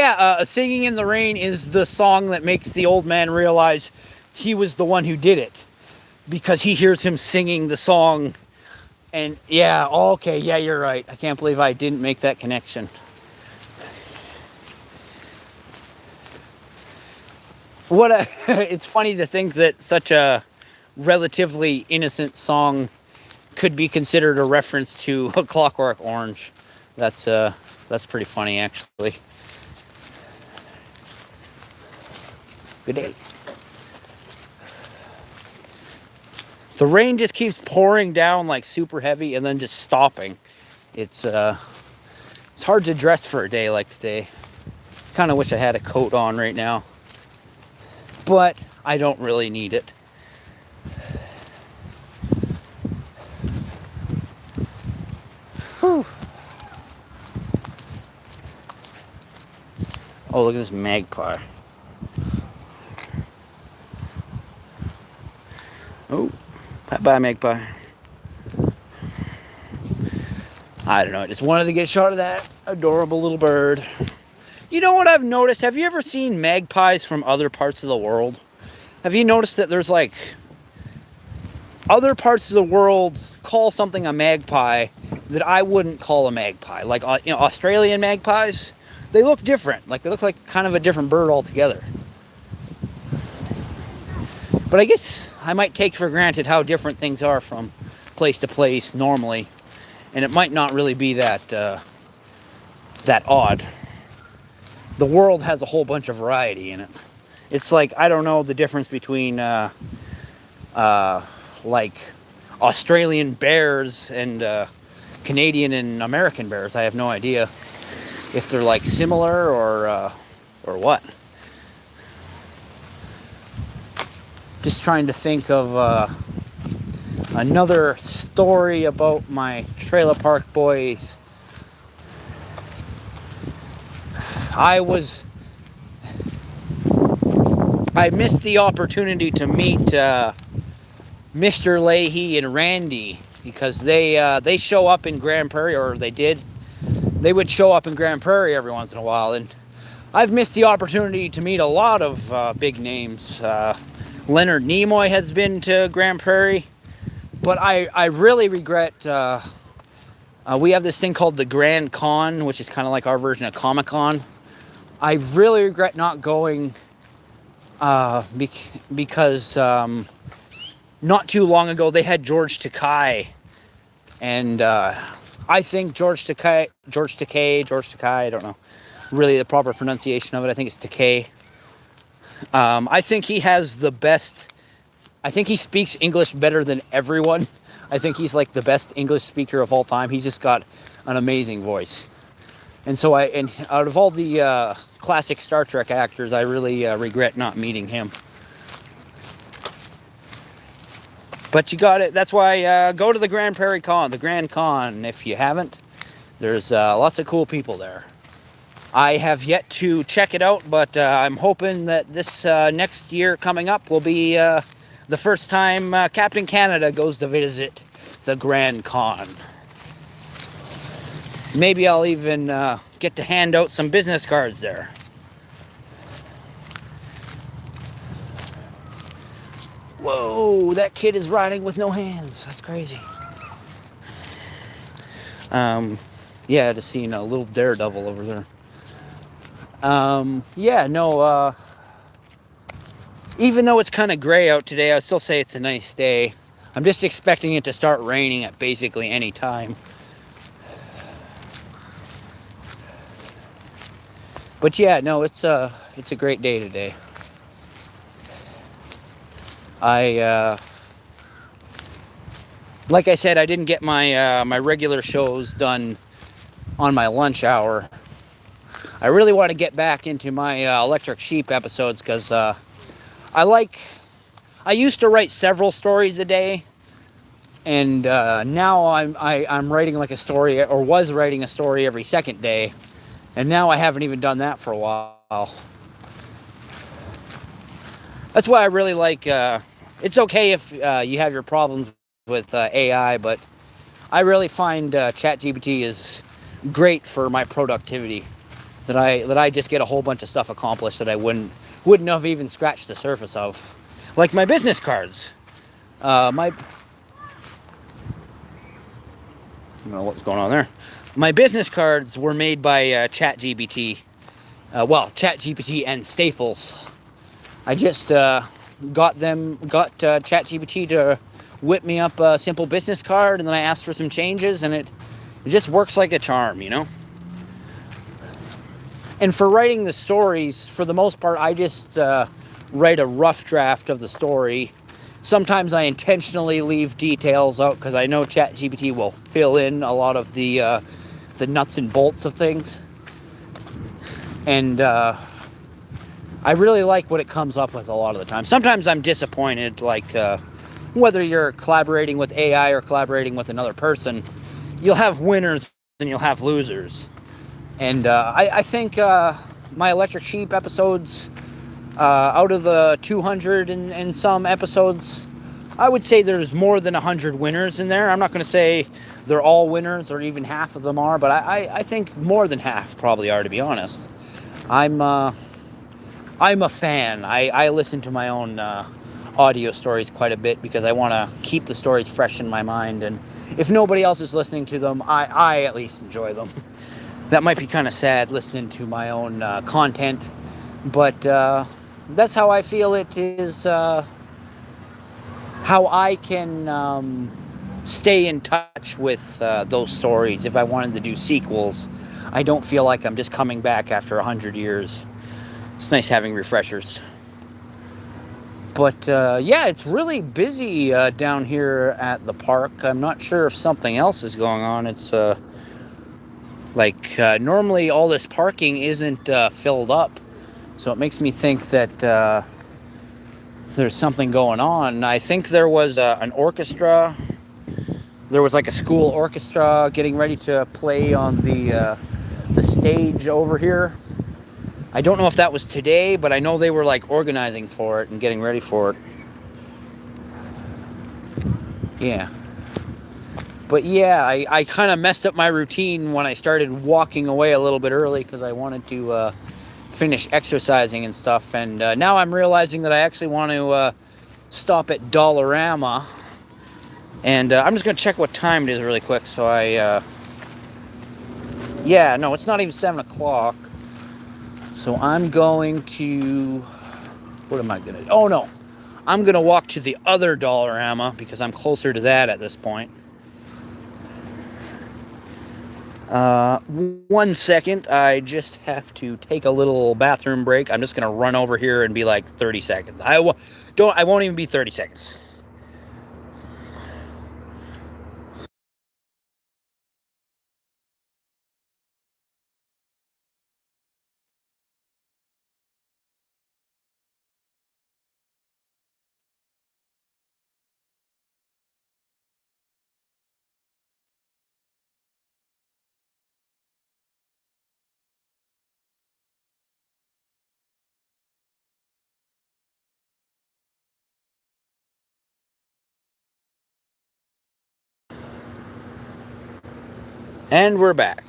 Singing in the Rain is the song that makes the old man realize he was the one who did it, because he hears him singing the song. And yeah, okay, yeah, you're right. I can't believe I didn't make that connection. It's funny to think that such a relatively innocent song could be considered a reference to A Clockwork Orange. That's pretty funny, actually. Good day. The rain just keeps pouring down like super heavy and then just stopping. It's hard to dress for a day like today. Kind of wish I had a coat on right now, but I don't really need it. Whew. Oh, look at this magpie. Oh, bye-bye, magpie. I don't know, I just wanted to get a shot of that adorable little bird. You know what I've noticed? Have you ever seen magpies from other parts of the world? Have you noticed that there's like other parts of the world call something a magpie that I wouldn't call a magpie? Like, Australian magpies, they look different. Like, they look like kind of a different bird altogether. But I guess I might take for granted how different things are from place to place normally, and it might not really be that odd. The world has a whole bunch of variety in it. It's like, I don't know the difference between like Australian bears and Canadian and American bears. I have no idea if they're like similar or what. Just trying to think of another story about my trailer park boys. I missed the opportunity to meet Mr. Leahy and Randy, because they show up in Grande Prairie, or they did. They would show up in Grande Prairie every once in a while, and I've missed the opportunity to meet a lot of big names. Leonard Nimoy has been to Grande Prairie, but I really regret. We have this thing called the Grand Con, which is kind of like our version of Comic Con. I really regret not going because not too long ago they had George Takei, and I think George Takei, I don't know really the proper pronunciation of it. I think it's Takei. I think he has the best. I think he speaks English better than everyone. I think he's like the best English speaker of all time. He's just got an amazing voice. And so and out of all the classic Star Trek actors, I really regret not meeting him. But you got it. That's why go to the Grand Prairie Con, the Grand Con, if you haven't. There's lots of cool people there. I have yet to check it out, but I'm hoping that this next year coming up will be the first time Captain Canada goes to visit the Grand Con. Maybe I'll even get to hand out some business cards there. Whoa, that kid is riding with no hands. That's crazy. Yeah, just seeing a little daredevil over there. Yeah, no, even though it's kind of gray out today, I still say it's a nice day. I'm just expecting it to start raining at basically any time. But yeah, no, it's a great day today. Like I said, I didn't get my my regular shows done on my lunch hour. I really want to get back into my Electric Sheep episodes because I used to write several stories a day, and now I'm writing like a story, or was writing a story every second day, and now I haven't even done that for a while. That's why I really like. It's okay if you have your problems with AI, but I really find ChatGPT is great for my productivity. That I just get a whole bunch of stuff accomplished that I wouldn't have even scratched the surface of, like my business cards. I don't know what's going on there. My business cards were made by ChatGPT. Well, ChatGPT and Staples. I just got ChatGPT to whip me up a simple business card, and then I asked for some changes, and it just works like a charm, you know. And for writing the stories, for the most part, I just write a rough draft of the story. Sometimes I intentionally leave details out because I know ChatGPT will fill in a lot of the nuts and bolts of things. And I really like what it comes up with a lot of the time. Sometimes I'm disappointed, like whether you're collaborating with AI or collaborating with another person, you'll have winners and you'll have losers. And I think my Electric Sheep episodes, out of the 200 and some episodes, I would say there's more than 100 winners in there. I'm not going to say they're all winners or even half of them are, but I think more than half probably are, to be honest. I'm a fan. I listen to my own audio stories quite a bit because I want to keep the stories fresh in my mind. And if nobody else is listening to them, I at least enjoy them. That might be kind of sad, listening to my own content, but that's how I feel it is, how I can stay in touch with those stories. If I wanted to do sequels, I don't feel like I'm just coming back after 100 years. It's nice having refreshers. But yeah, it's really busy down here at the park. I'm not sure if something else is going on. It's normally all this parking isn't filled up, so it makes me think that there's something going on. I think there was an orchestra. There was like a school orchestra getting ready to play on the stage over here. I don't know if that was today, but I know they were like organizing for it and getting ready for it. Yeah. But yeah, I kind of messed up my routine when I started walking away a little bit early because I wanted to finish exercising and stuff. And now I'm realizing that I actually want to stop at Dollarama. And I'm just going to check what time it is really quick. So yeah, no, it's not even 7 o'clock. So I'm going to, what am I going to do? Oh no, I'm going to walk to the other Dollarama because I'm closer to that at this point. 1 second, I just have to take a little bathroom break. I'm just gonna run over here and be like 30 seconds. I won't even be 30 seconds. And we're back.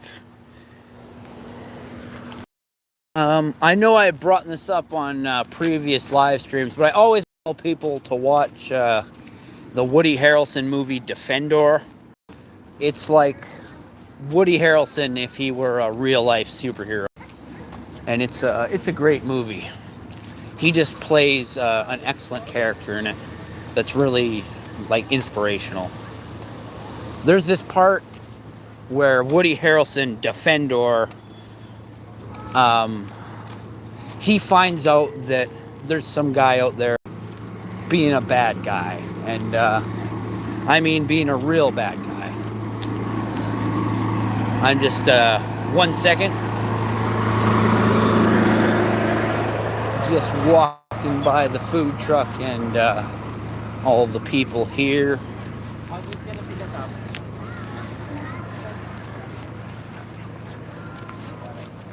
I know I brought this up on previous live streams, but I always tell people to watch the Woody Harrelson movie Defendor. It's like Woody Harrelson if he were a real life superhero, and it's a great movie. He just plays an excellent character in it that's really like inspirational. There's this part where Woody Harrelson, Defendor, he finds out that there's some guy out there being a bad guy, and I mean being a real bad guy. I'm just 1 second, just walking by the food truck and all the people here.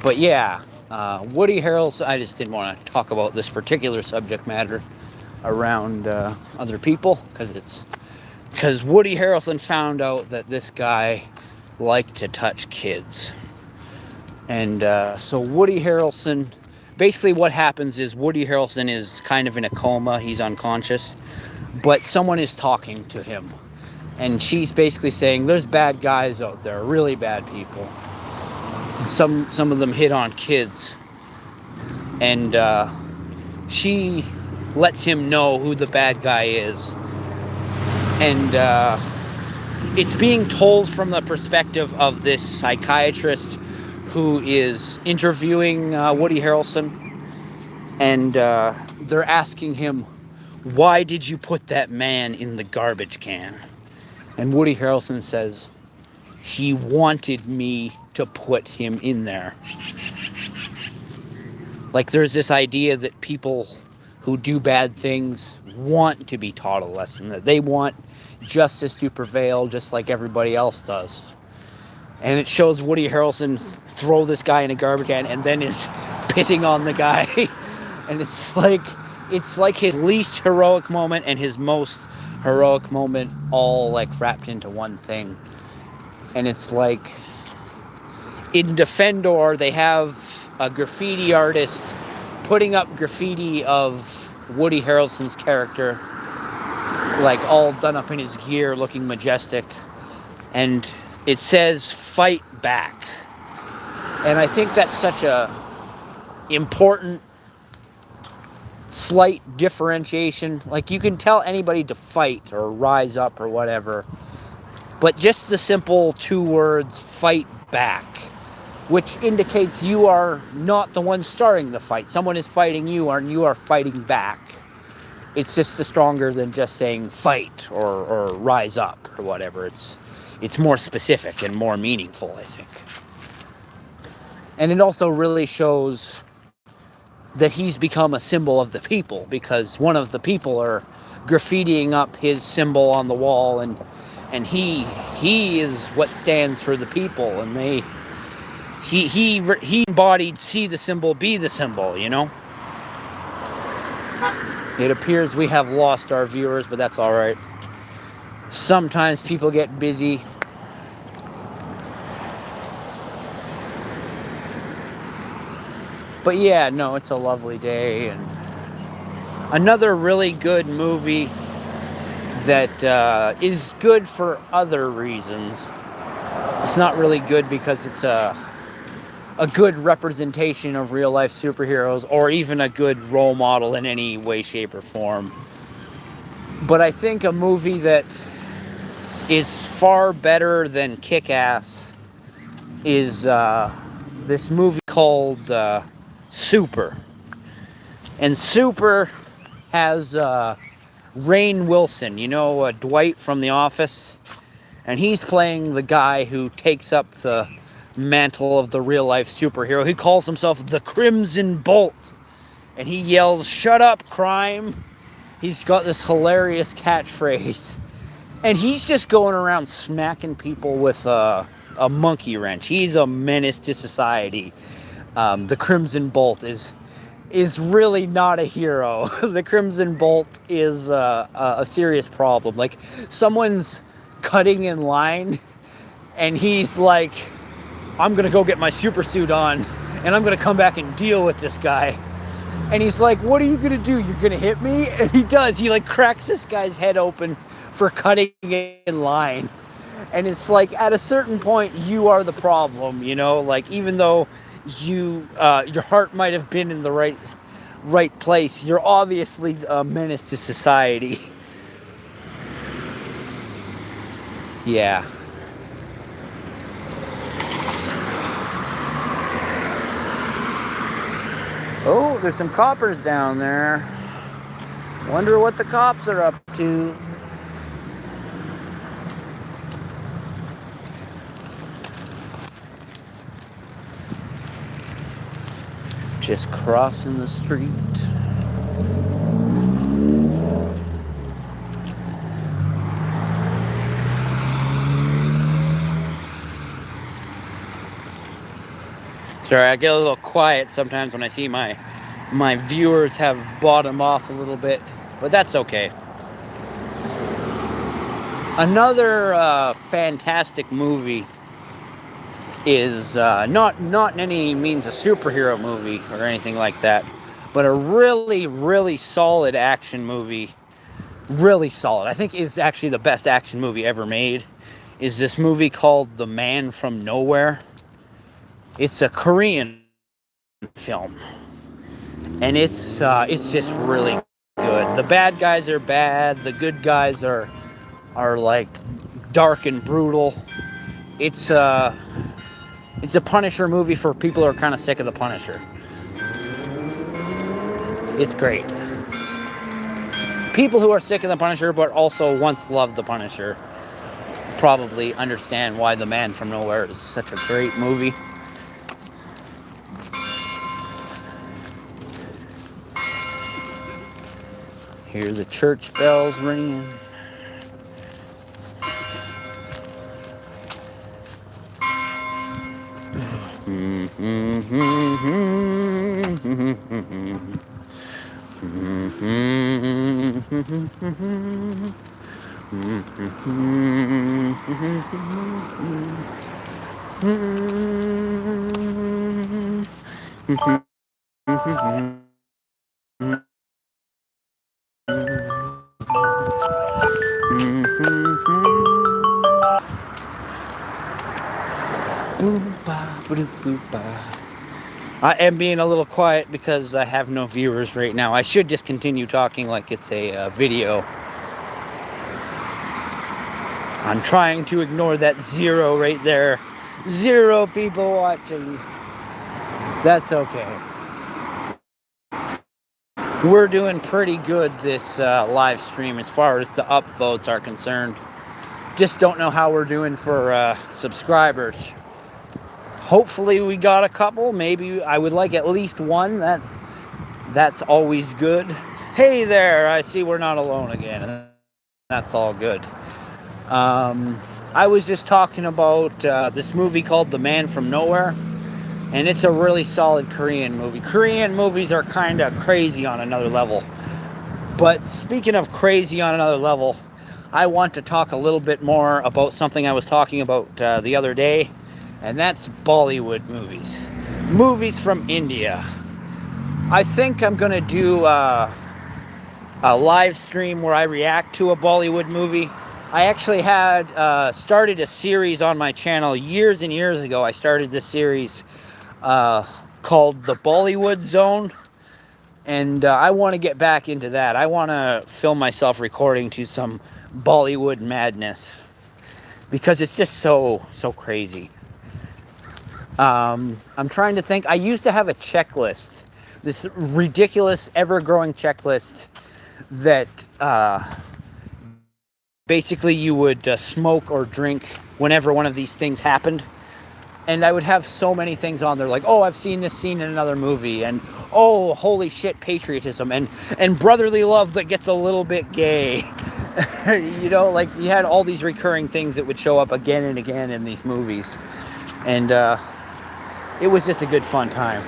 But yeah, Woody Harrelson, I just didn't want to talk about this particular subject matter around other people, because Woody Harrelson found out that this guy liked to touch kids. And so Woody Harrelson, basically what happens is Woody Harrelson is kind of in a coma, he's unconscious, but someone is talking to him. And she's basically saying, there's bad guys out there, really bad people. Some of them hit on kids, and she lets him know who the bad guy is, and it's being told from the perspective of this psychiatrist who is interviewing Woody Harrelson, and they're asking him, why did you put that man in the garbage can? And Woody Harrelson says, he wanted me to put him in there. Like, there's this idea that people who do bad things want to be taught a lesson, that they want justice to prevail just like everybody else does. And it shows Woody Harrelson throw this guy in a garbage can and then is pissing on the guy. And it's like his least heroic moment and his most heroic moment all like wrapped into one thing. And it's like, in Defendor, they have a graffiti artist putting up graffiti of Woody Harrelson's character, like all done up in his gear, looking majestic. And it says, fight back. And I think that's such a important, slight differentiation. Like, you can tell anybody to fight or rise up or whatever, but just the simple two words, fight back, which indicates you are not the one starting the fight. Someone is fighting you, and you are fighting back. It's just stronger than just saying fight or rise up or whatever. It's more specific and more meaningful, I think. And it also really shows that he's become a symbol of the people, because one of the people are graffitiing up his symbol on the wall, and he is what stands for the people, and he embodied see the symbol, be the symbol, you know? It appears we have lost our viewers, but that's all right. Sometimes people get busy. But yeah, no, it's a lovely day, and another really good movie that is good for other reasons. It's not really good because it's a good representation of real life superheroes, or even a good role model in any way, shape, or form. But I think a movie that is far better than Kick-Ass is this movie called Super. And Super has Rainn Wilson, you know, Dwight from The Office, and he's playing the guy who takes up the mantle of the real-life superhero. He calls himself the Crimson Bolt, and he yells, "Shut up, crime!" He's got this hilarious catchphrase, and he's just going around smacking people with a monkey wrench. He's a menace to society. The Crimson Bolt is really not a hero. The Crimson Bolt is a serious problem. Like, someone's cutting in line, And he's like, I'm going to go get my super suit on, and I'm going to come back and deal with this guy. And he's like, what are you going to do? You're going to hit me? And he does. He like cracks this guy's head open for cutting in line. And it's like, at a certain point, you are the problem, you know? Like, even though you, your heart might have been in the right place, you're obviously a menace to society. Yeah. Oh, there's some coppers down there. Wonder what the cops are up to. Just crossing the street. Sorry, I get a little quiet sometimes when I see my viewers have bottomed off a little bit, but that's okay. Another fantastic movie is not in any means a superhero movie or anything like that, but a really solid action movie. Really solid. I think is actually the best action movie ever made. Is this movie called The Man from Nowhere? It's a Korean film, and it's just really good. The bad guys are bad. The good guys are like dark and brutal. It's a Punisher movie for people who are kind of sick of the Punisher. It's great. People who are sick of the Punisher but also once loved the Punisher probably understand why The Man from Nowhere is such a great movie. Hear the church bells ringing. I am being a little quiet because I have no viewers right now. I should just continue talking like it's a video. I'm trying to ignore that 0 right there. 0 people watching. That's okay. We're doing pretty good this live stream as far as the upvotes are concerned. Just don't know how we're doing for subscribers. Hopefully we got a couple. Maybe I would like at least one. That's always good. Hey there, I see we're not alone again. That's all good. I was just talking about this movie called The Man from Nowhere, and it's a really solid Korean movie. Korean movies are kind of crazy on another level. But speaking of crazy on another level, I want to talk a little bit more about something I was talking about the other day, and that's Bollywood movies. Movies from India. I think I'm going to do a live stream where I react to a Bollywood movie. I actually had started a series on my channel years and years ago. I started this series called The Bollywood Zone, and I want to get back into that. I want to film myself recording to some Bollywood madness because it's just so crazy. I'm trying to think. I used to have a checklist, this ridiculous, ever-growing checklist that basically you would smoke or drink whenever one of these things happened. And I would have so many things on there, like, oh, I've seen this scene in another movie, and oh, holy shit, patriotism, and brotherly love that gets a little bit gay. You know, like, you had all these recurring things that would show up again and again in these movies. And it was just a good fun time.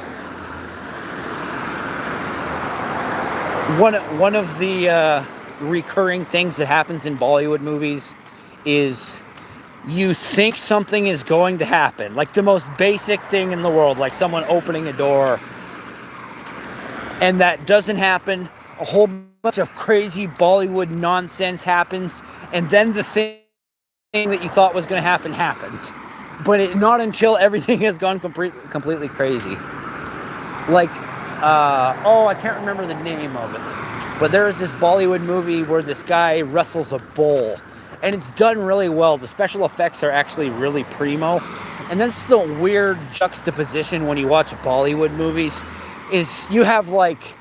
One of the recurring things that happens in Bollywood movies is you think something is going to happen, like the most basic thing in the world, like someone opening a door, and that doesn't happen. A whole bunch of crazy Bollywood nonsense happens, and then the thing that you thought was going to happen happens. But not until everything has gone completely crazy. Like, I can't remember the name of it, but there is this Bollywood movie where this guy wrestles a bull, and it's done really well. The special effects are actually really primo, and that's the weird juxtaposition when you watch Bollywood movies, is you have like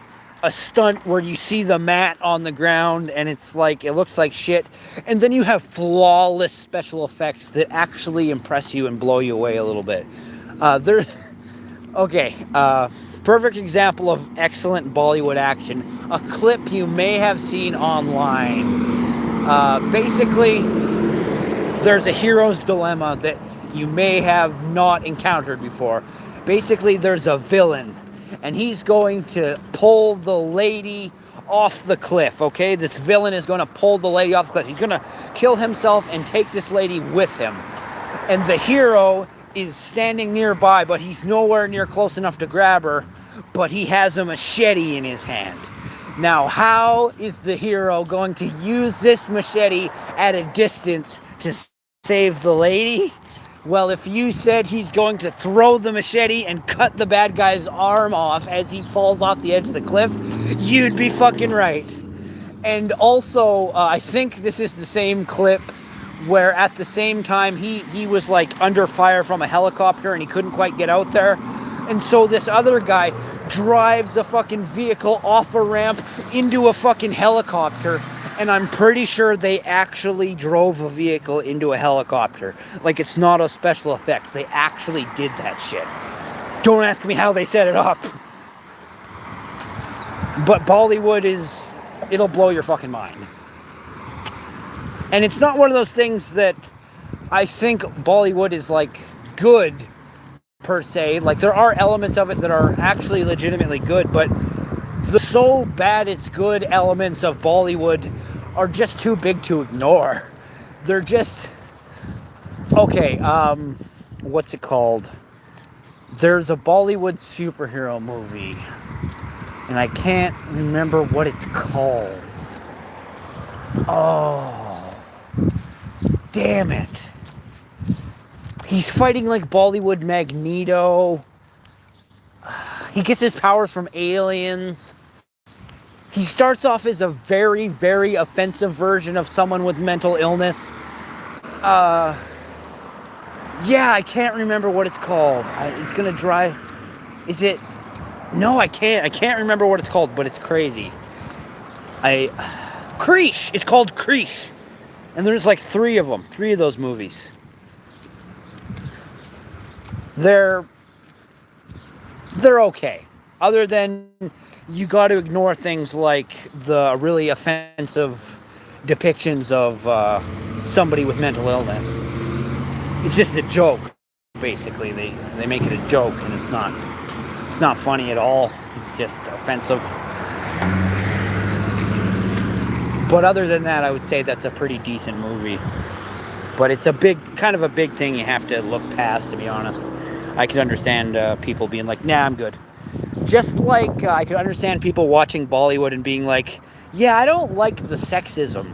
a stunt where you see the mat on the ground and it's like, it looks like shit, and then you have flawless special effects that actually impress you and blow you away a little bit. Perfect example of excellent Bollywood action, a clip you may have seen online. Basically, there's a hero's dilemma that you may have not encountered before. Basically, there's a villain, and he's going to pull the lady off the cliff, okay? This villain is going to pull the lady off the cliff. He's going to kill himself and take this lady with him. And the hero is standing nearby, but he's nowhere near close enough to grab her, but he has a machete in his hand. Now, how is the hero going to use this machete at a distance to save the lady? Well, if you said he's going to throw the machete and cut the bad guy's arm off as he falls off the edge of the cliff, you'd be fucking right. And also, I think this is the same clip where at the same time he was like under fire from a helicopter and he couldn't quite get out there. And so this other guy drives a fucking vehicle off a ramp into a fucking helicopter. And I'm pretty sure they actually drove a vehicle into a helicopter. Like, it's not a special effect. They actually did that shit. Don't ask me how they set it up. But Bollywood it'll blow your fucking mind. And it's not one of those things that I think Bollywood is, like, good, per se. Like, there are elements of it that are actually legitimately good, but the so bad it's good elements of Bollywood are just too big to ignore. They're just... Okay, what's it called? There's a Bollywood superhero movie, and I can't remember what it's called. Oh, damn it. He's fighting like Bollywood Magneto. He gets his powers from aliens. He starts off as a very, very offensive version of someone with mental illness. Yeah, I can't remember what it's called. It's gonna dry. Is it? No, I can't. I can't remember what it's called, but it's crazy. Krish. It's called Krish, and there's like 3 of them. 3 of those movies. They're okay. Other than you got to ignore things like the really offensive depictions of somebody with mental illness. It's just a joke, basically. They make it a joke, and it's not funny at all. It's just offensive. But other than that, I would say that's a pretty decent movie. But it's kind of a big thing you have to look past, to be honest. I could understand people being like, nah, I'm good. Just like I could understand people watching Bollywood and being like, yeah, I don't like the sexism.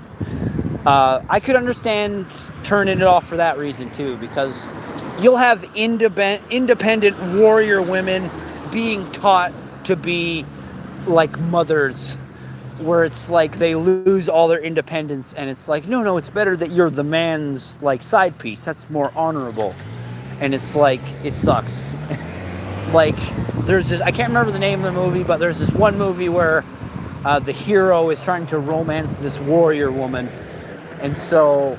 I could understand turning it off for that reason too, because you'll have independent warrior women being taught to be like mothers, where it's like they lose all their independence, and it's like, no, it's better that you're the man's like side piece. That's more honorable. And it's like, it sucks. Like, there's this, I can't remember the name of the movie, but there's this one movie where the hero is trying to romance this warrior woman. And so,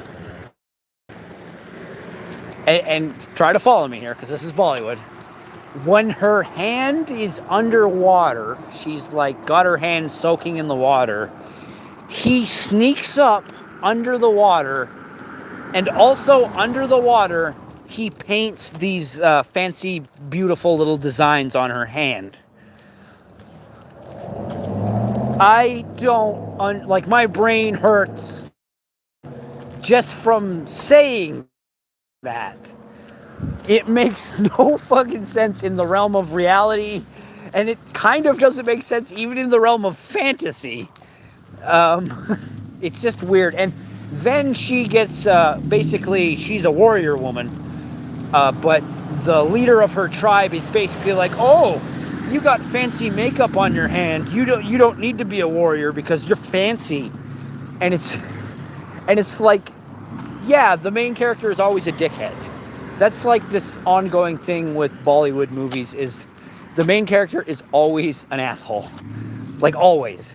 and try to follow me here, because this is Bollywood. When her hand is underwater, she's like got her hand soaking in the water, he sneaks up under the water, and also under the water, he paints these fancy, beautiful little designs on her hand. I don't, like, my brain hurts just from saying that. It makes no fucking sense in the realm of reality, and it kind of doesn't make sense even in the realm of fantasy. It's just weird. And then she gets, basically, she's a warrior woman, but the leader of her tribe is basically like, oh, you got fancy makeup on your hand. You don't need to be a warrior because you're fancy. And it's like, yeah, the main character is always a dickhead. That's like this ongoing thing with Bollywood movies, is the main character is always an asshole. Like, always.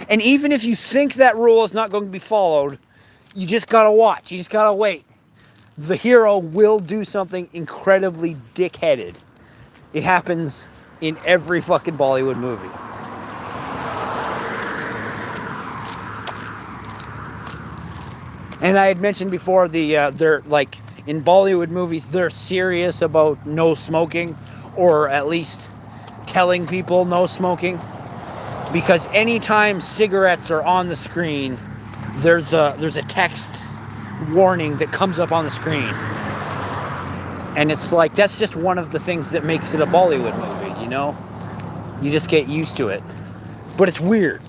And even if you think that rule is not going to be followed, you just gotta watch. You just gotta wait. The hero will do something incredibly dickheaded. It happens in every fucking Bollywood movie. And I had mentioned before, they're like, in Bollywood movies, they're serious about no smoking, or at least telling people no smoking, because anytime cigarettes are on the screen, there's a text warning that comes up on the screen. And it's like, that's just one of the things that makes it a Bollywood movie, you know? You just get used to it. But it's weird.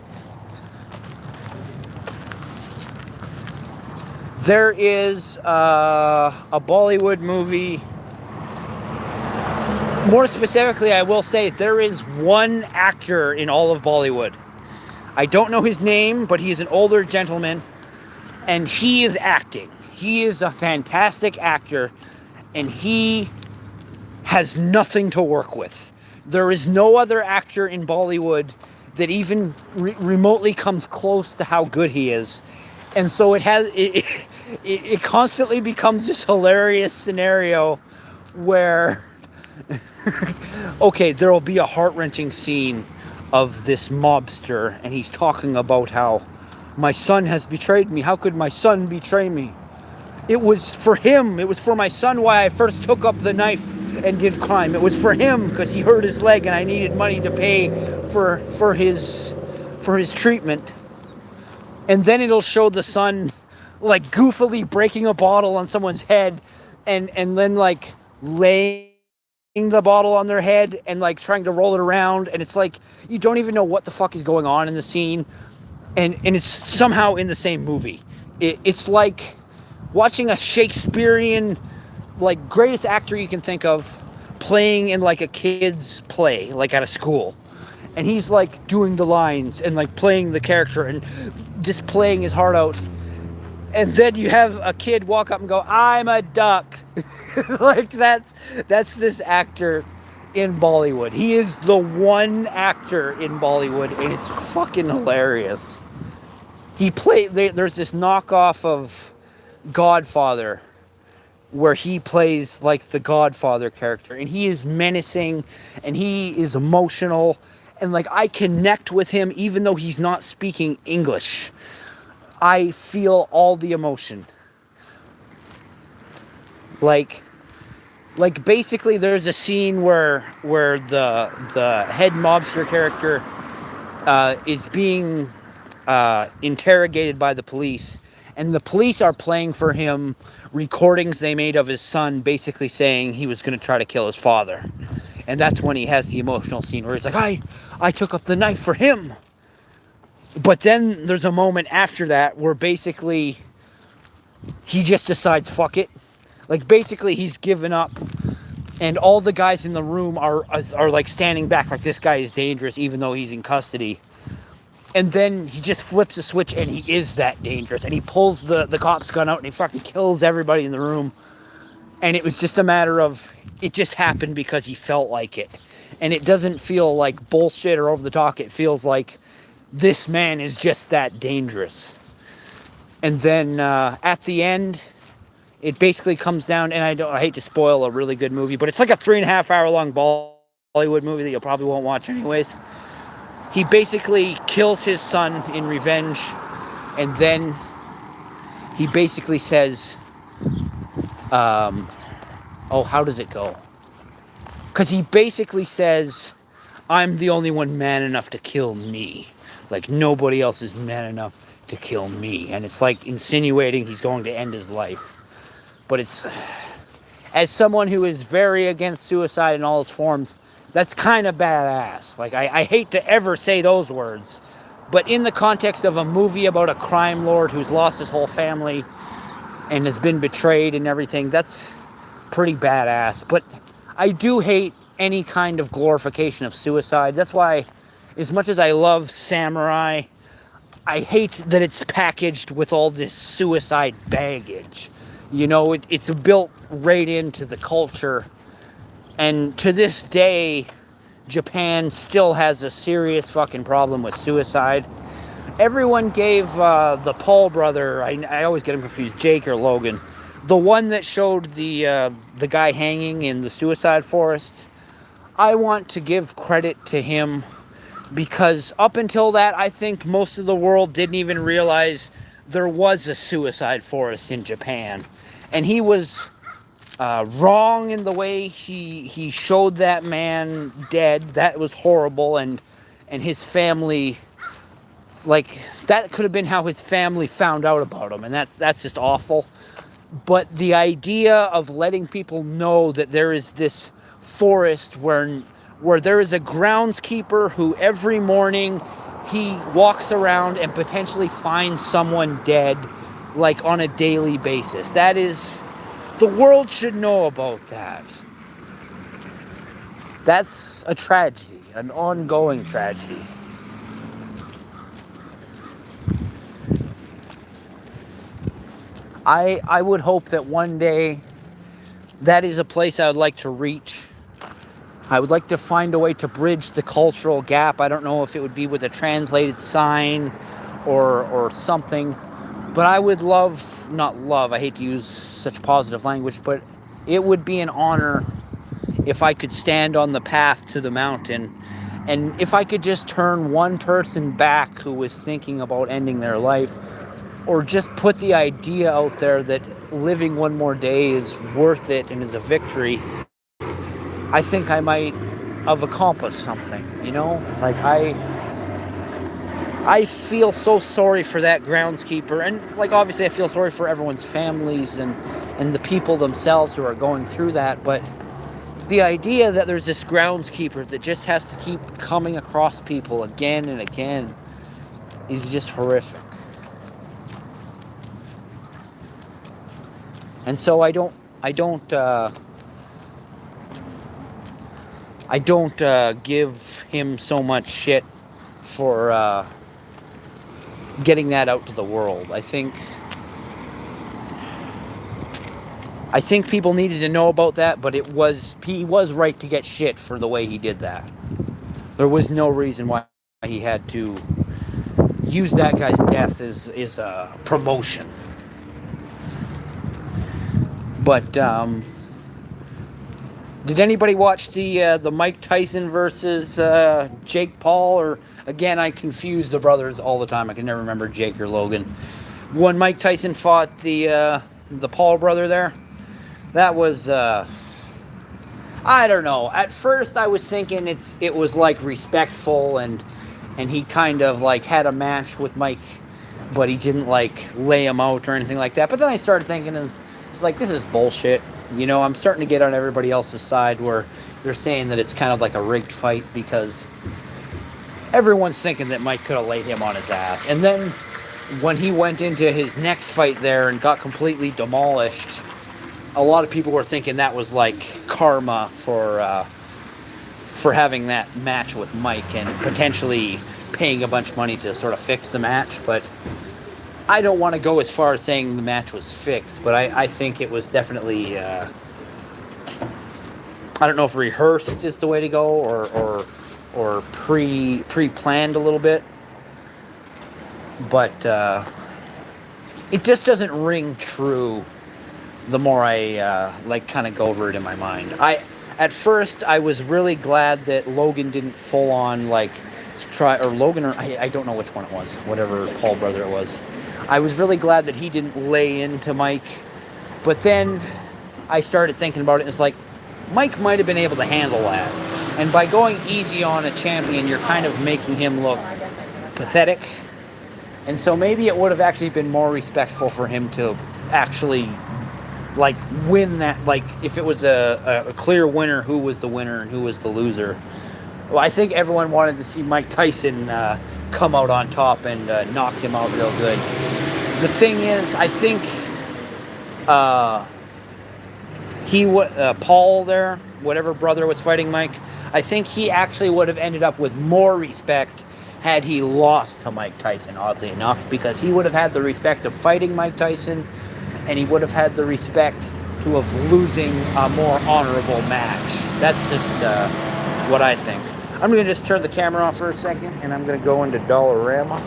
There is a Bollywood movie. More specifically, I will say there is one actor in all of Bollywood. I don't know his name, but he's an older gentleman, and he is acting. He is a fantastic actor, and he has nothing to work with. There is no other actor in Bollywood that even remotely comes close to how good he is. And so it constantly becomes this hilarious scenario where, okay, there will be a heart-wrenching scene of this mobster, and he's talking about how my son has betrayed me. How could my son betray me? It was for him. It was for my son why I first took up the knife and did crime. It was for him because he hurt his leg and I needed money to pay for his treatment. And then it'll show the son like goofily breaking a bottle on someone's head and then like laying the bottle on their head and like trying to roll it around, and it's like you don't even know what the fuck is going on in the scene, and it's somehow in the same movie. It's like watching a Shakespearean, like, greatest actor you can think of playing in like a kid's play, like at a school, and he's like doing the lines and like playing the character and just playing his heart out, and then you have a kid walk up and go, "I'm a duck." Like that's this actor in Bollywood. He is the one actor in Bollywood, and it's fucking hilarious. There's this knockoff of Godfather where he plays like the Godfather character, and he is menacing and he is emotional, and like I connect with him even though he's not speaking English. I feel all the emotion. Like basically there's a scene where the head mobster character is being interrogated by the police, and the police are playing for him recordings they made of his son basically saying he was going to try to kill his father. And that's when he has the emotional scene where he's like, I took up the knife for him. But then there's a moment after that where basically he just decides, fuck it. Like basically he's given up, and all the guys in the room are like standing back like this guy is dangerous even though he's in custody. And then he just flips a switch and he is that dangerous, and he pulls the cop's gun out and he fucking kills everybody in the room. And it was just a matter of, it just happened because he felt like it. And it doesn't feel like bullshit or over the top. It feels like this man is just that dangerous. And then at the end, it basically comes down, and I hate to spoil a really good movie, but it's like a 3.5 hour long Bollywood movie that you probably won't watch anyways. He basically kills his son in revenge, and then he basically says, how does it go? Because he basically says, I'm the only one man enough to kill me. Like, nobody else is man enough to kill me. And it's like insinuating he's going to end his life. But it's, as someone who is very against suicide in all its forms, that's kind of badass. Like, I hate to ever say those words, but in the context of a movie about a crime lord who's lost his whole family and has been betrayed and everything, that's pretty badass. But I do hate any kind of glorification of suicide. That's why, as much as I love Samurai, I hate that it's packaged with all this suicide baggage. You know, it's built right into the culture. And to this day, Japan still has a serious fucking problem with suicide. Everyone gave the Paul brother, I always get him confused, Jake or Logan, the one that showed the guy hanging in the suicide forest. I want to give credit to him because up until that, I think most of the world didn't even realize there was a suicide forest in Japan. And he was wrong in the way he showed that man dead. That was horrible. And his family, like, that could have been how his family found out about him. And that's just awful. But the idea of letting people know that there is this forest where there is a groundskeeper who every morning he walks around and potentially finds someone dead, like, on a daily basis. That is, the world should know about that. That's a tragedy, an ongoing tragedy. I would hope that one day that is a place I would like to reach. I would like to find a way to bridge the cultural gap. I don't know if it would be with a translated sign or something, but I would I hate to use such positive language, but it would be an honor if I could stand on the path to the mountain, and if I could just turn one person back who was thinking about ending their life, or just put the idea out there that living one more day is worth it and is a victory. I think I might have accomplished something, you know? Like, I feel so sorry for that groundskeeper, and, like, obviously I feel sorry for everyone's families and the people themselves who are going through that, but the idea that there's this groundskeeper that just has to keep coming across people again and again is just horrific. And so I don't give him so much shit for getting that out to the world. I think people needed to know about that, but he was right to get shit for the way he did that. There was no reason why he had to use that guy's death as a promotion. But did anybody watch the Mike Tyson versus Jake Paul? Or, again, I confuse the brothers all the time. I can never remember Jake or Logan. When Mike Tyson fought the Paul brother there, that was I don't know. At first I was thinking it was like respectful and he kind of like had a match with Mike, but he didn't like lay him out or anything like that. But then I started thinking, it's like, this is bullshit. You know, I'm starting to get on everybody else's side where they're saying that it's kind of like a rigged fight because everyone's thinking that Mike could have laid him on his ass. And then when he went into his next fight there and got completely demolished, a lot of people were thinking that was like karma for having that match with Mike and potentially paying a bunch of money to sort of fix the match. But I don't want to go as far as saying the match was fixed, but I think it was definitely, I don't know if rehearsed is the way to go or pre-planned a little bit. But it just doesn't ring true the more I kind of go over it in my mind. At first, I was really glad that Logan didn't full on Logan, or I don't know which one it was, whatever Paul brother it was. I was really glad that he didn't lay into Mike, but then I started thinking about it, and it's like, Mike might have been able to handle that. And by going easy on a champion, you're kind of making him look pathetic. And so maybe it would have actually been more respectful for him to actually, like win that. Like if it was a clear winner, who was the winner and who was the loser. Well, I think everyone wanted to see Mike Tyson come out on top and knock him out real good. The thing is, I think Paul there, whatever brother was fighting Mike, I think he actually would have ended up with more respect had he lost to Mike Tyson, oddly enough, because he would have had the respect of fighting Mike Tyson, and he would have had the respect of losing a more honorable match. That's just what I think. I'm going to just turn the camera off for a second, and I'm going to go into Dollarama.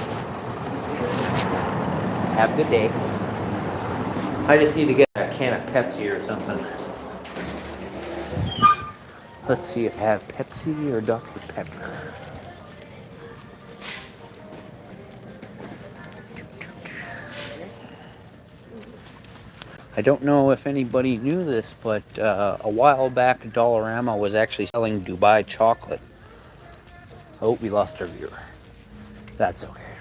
Have a good day. I just need to get a can of Pepsi or something. Let's see if I have Pepsi or Dr. Pepper. I don't know if anybody knew this, but a while back, Dollarama was actually selling Dubai chocolate. Oh, we lost our viewer. That's okay.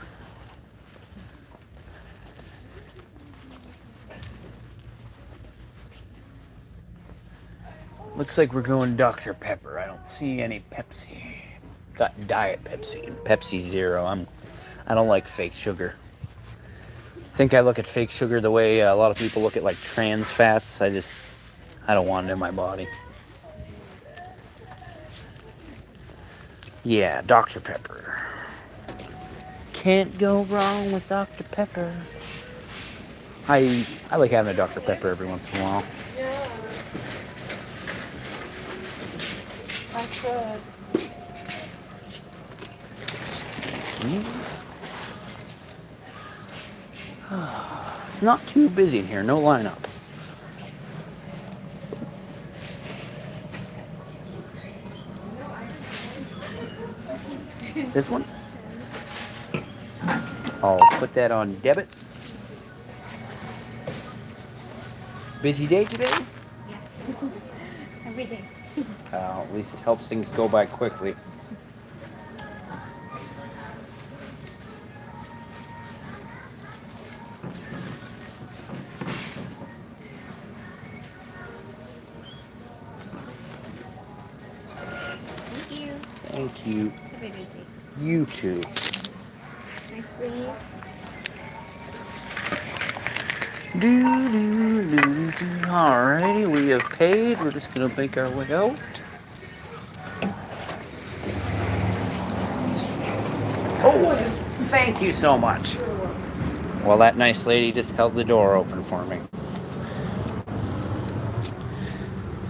Looks like we're going Dr. Pepper. I don't see any Pepsi. Got Diet Pepsi and Pepsi Zero. I don't like fake sugar. I think I look at fake sugar the way a lot of people look at like trans fats. I don't want it in my body. Yeah, Dr. Pepper. Can't go wrong with Dr. Pepper. I like having a Dr. Pepper every once in a while. Yeah. I should. It's not too busy in here, no lineup. This one? I'll put that on debit. Busy day today? Yeah. Every day. At least it helps things go by quickly. Thank you. Thank you. Have a good day. You too. Next, please. Alrighty, we have paid. We're just gonna make our way out. Oh, thank you so much. Well, that nice lady just held the door open for me.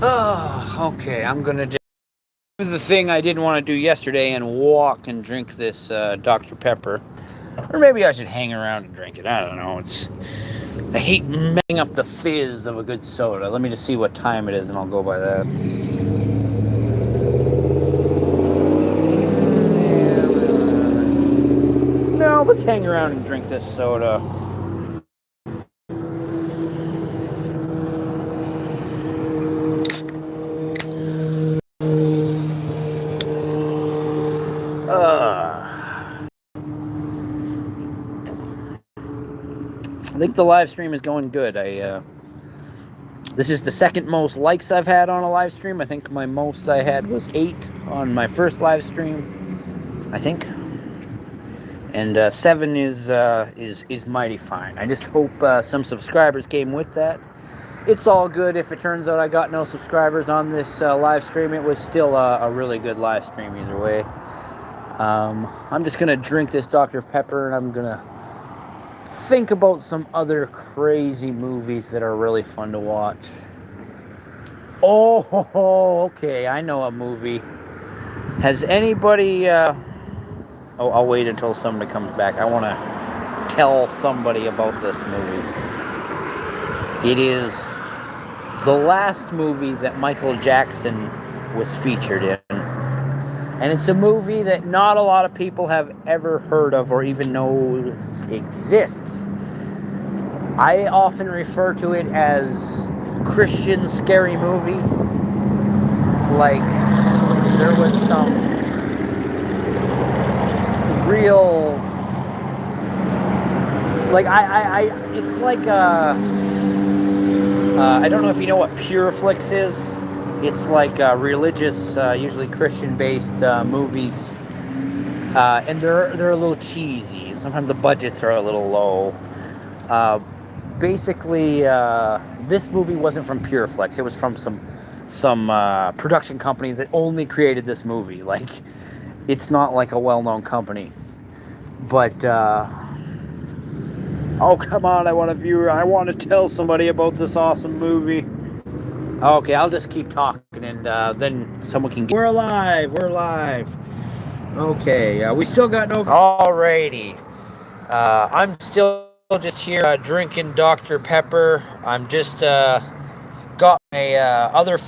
Oh, okay. I'm gonna just do the thing I didn't want to do yesterday and walk and drink this Dr. Pepper. Or maybe I should hang around and drink it. I don't know. I hate messing up the fizz of a good soda. Let me just see what time it is and I'll go by that. No, let's hang around and drink this soda. I think the live stream is going good. This is the second most likes I've had on a live stream. I think my most I had was 8 on my first live stream, I think. And 7 is mighty fine. I just hope some subscribers came with that. It's all good if it turns out I got no subscribers on this live stream. It was still a really good live stream either way. I'm just gonna drink this Dr. Pepper and I'm gonna think about some other crazy movies that are really fun to watch. Oh, okay, I know a movie. Has anybody... I'll wait until somebody comes back. I want to tell somebody about this movie. It is the last movie that Michael Jackson was featured in. And it's a movie that not a lot of people have ever heard of or even know exists. I often refer to it as Christian scary movie. Like, there was some real... Like, it's like a... I don't know if you know what Pureflix is. It's like religious, usually Christian-based movies, and they're a little cheesy. Sometimes the budgets are a little low. Basically, this movie wasn't from Pureflix. It was from some production company that only created this movie. Like, it's not like a well-known company. But oh, come on! I want to tell somebody about this awesome movie. Okay, I'll just keep talking, and then someone can. We're alive. We're alive. Okay, we still got no. Alrighty. I'm still just here drinking Dr. Pepper. I'm just got my other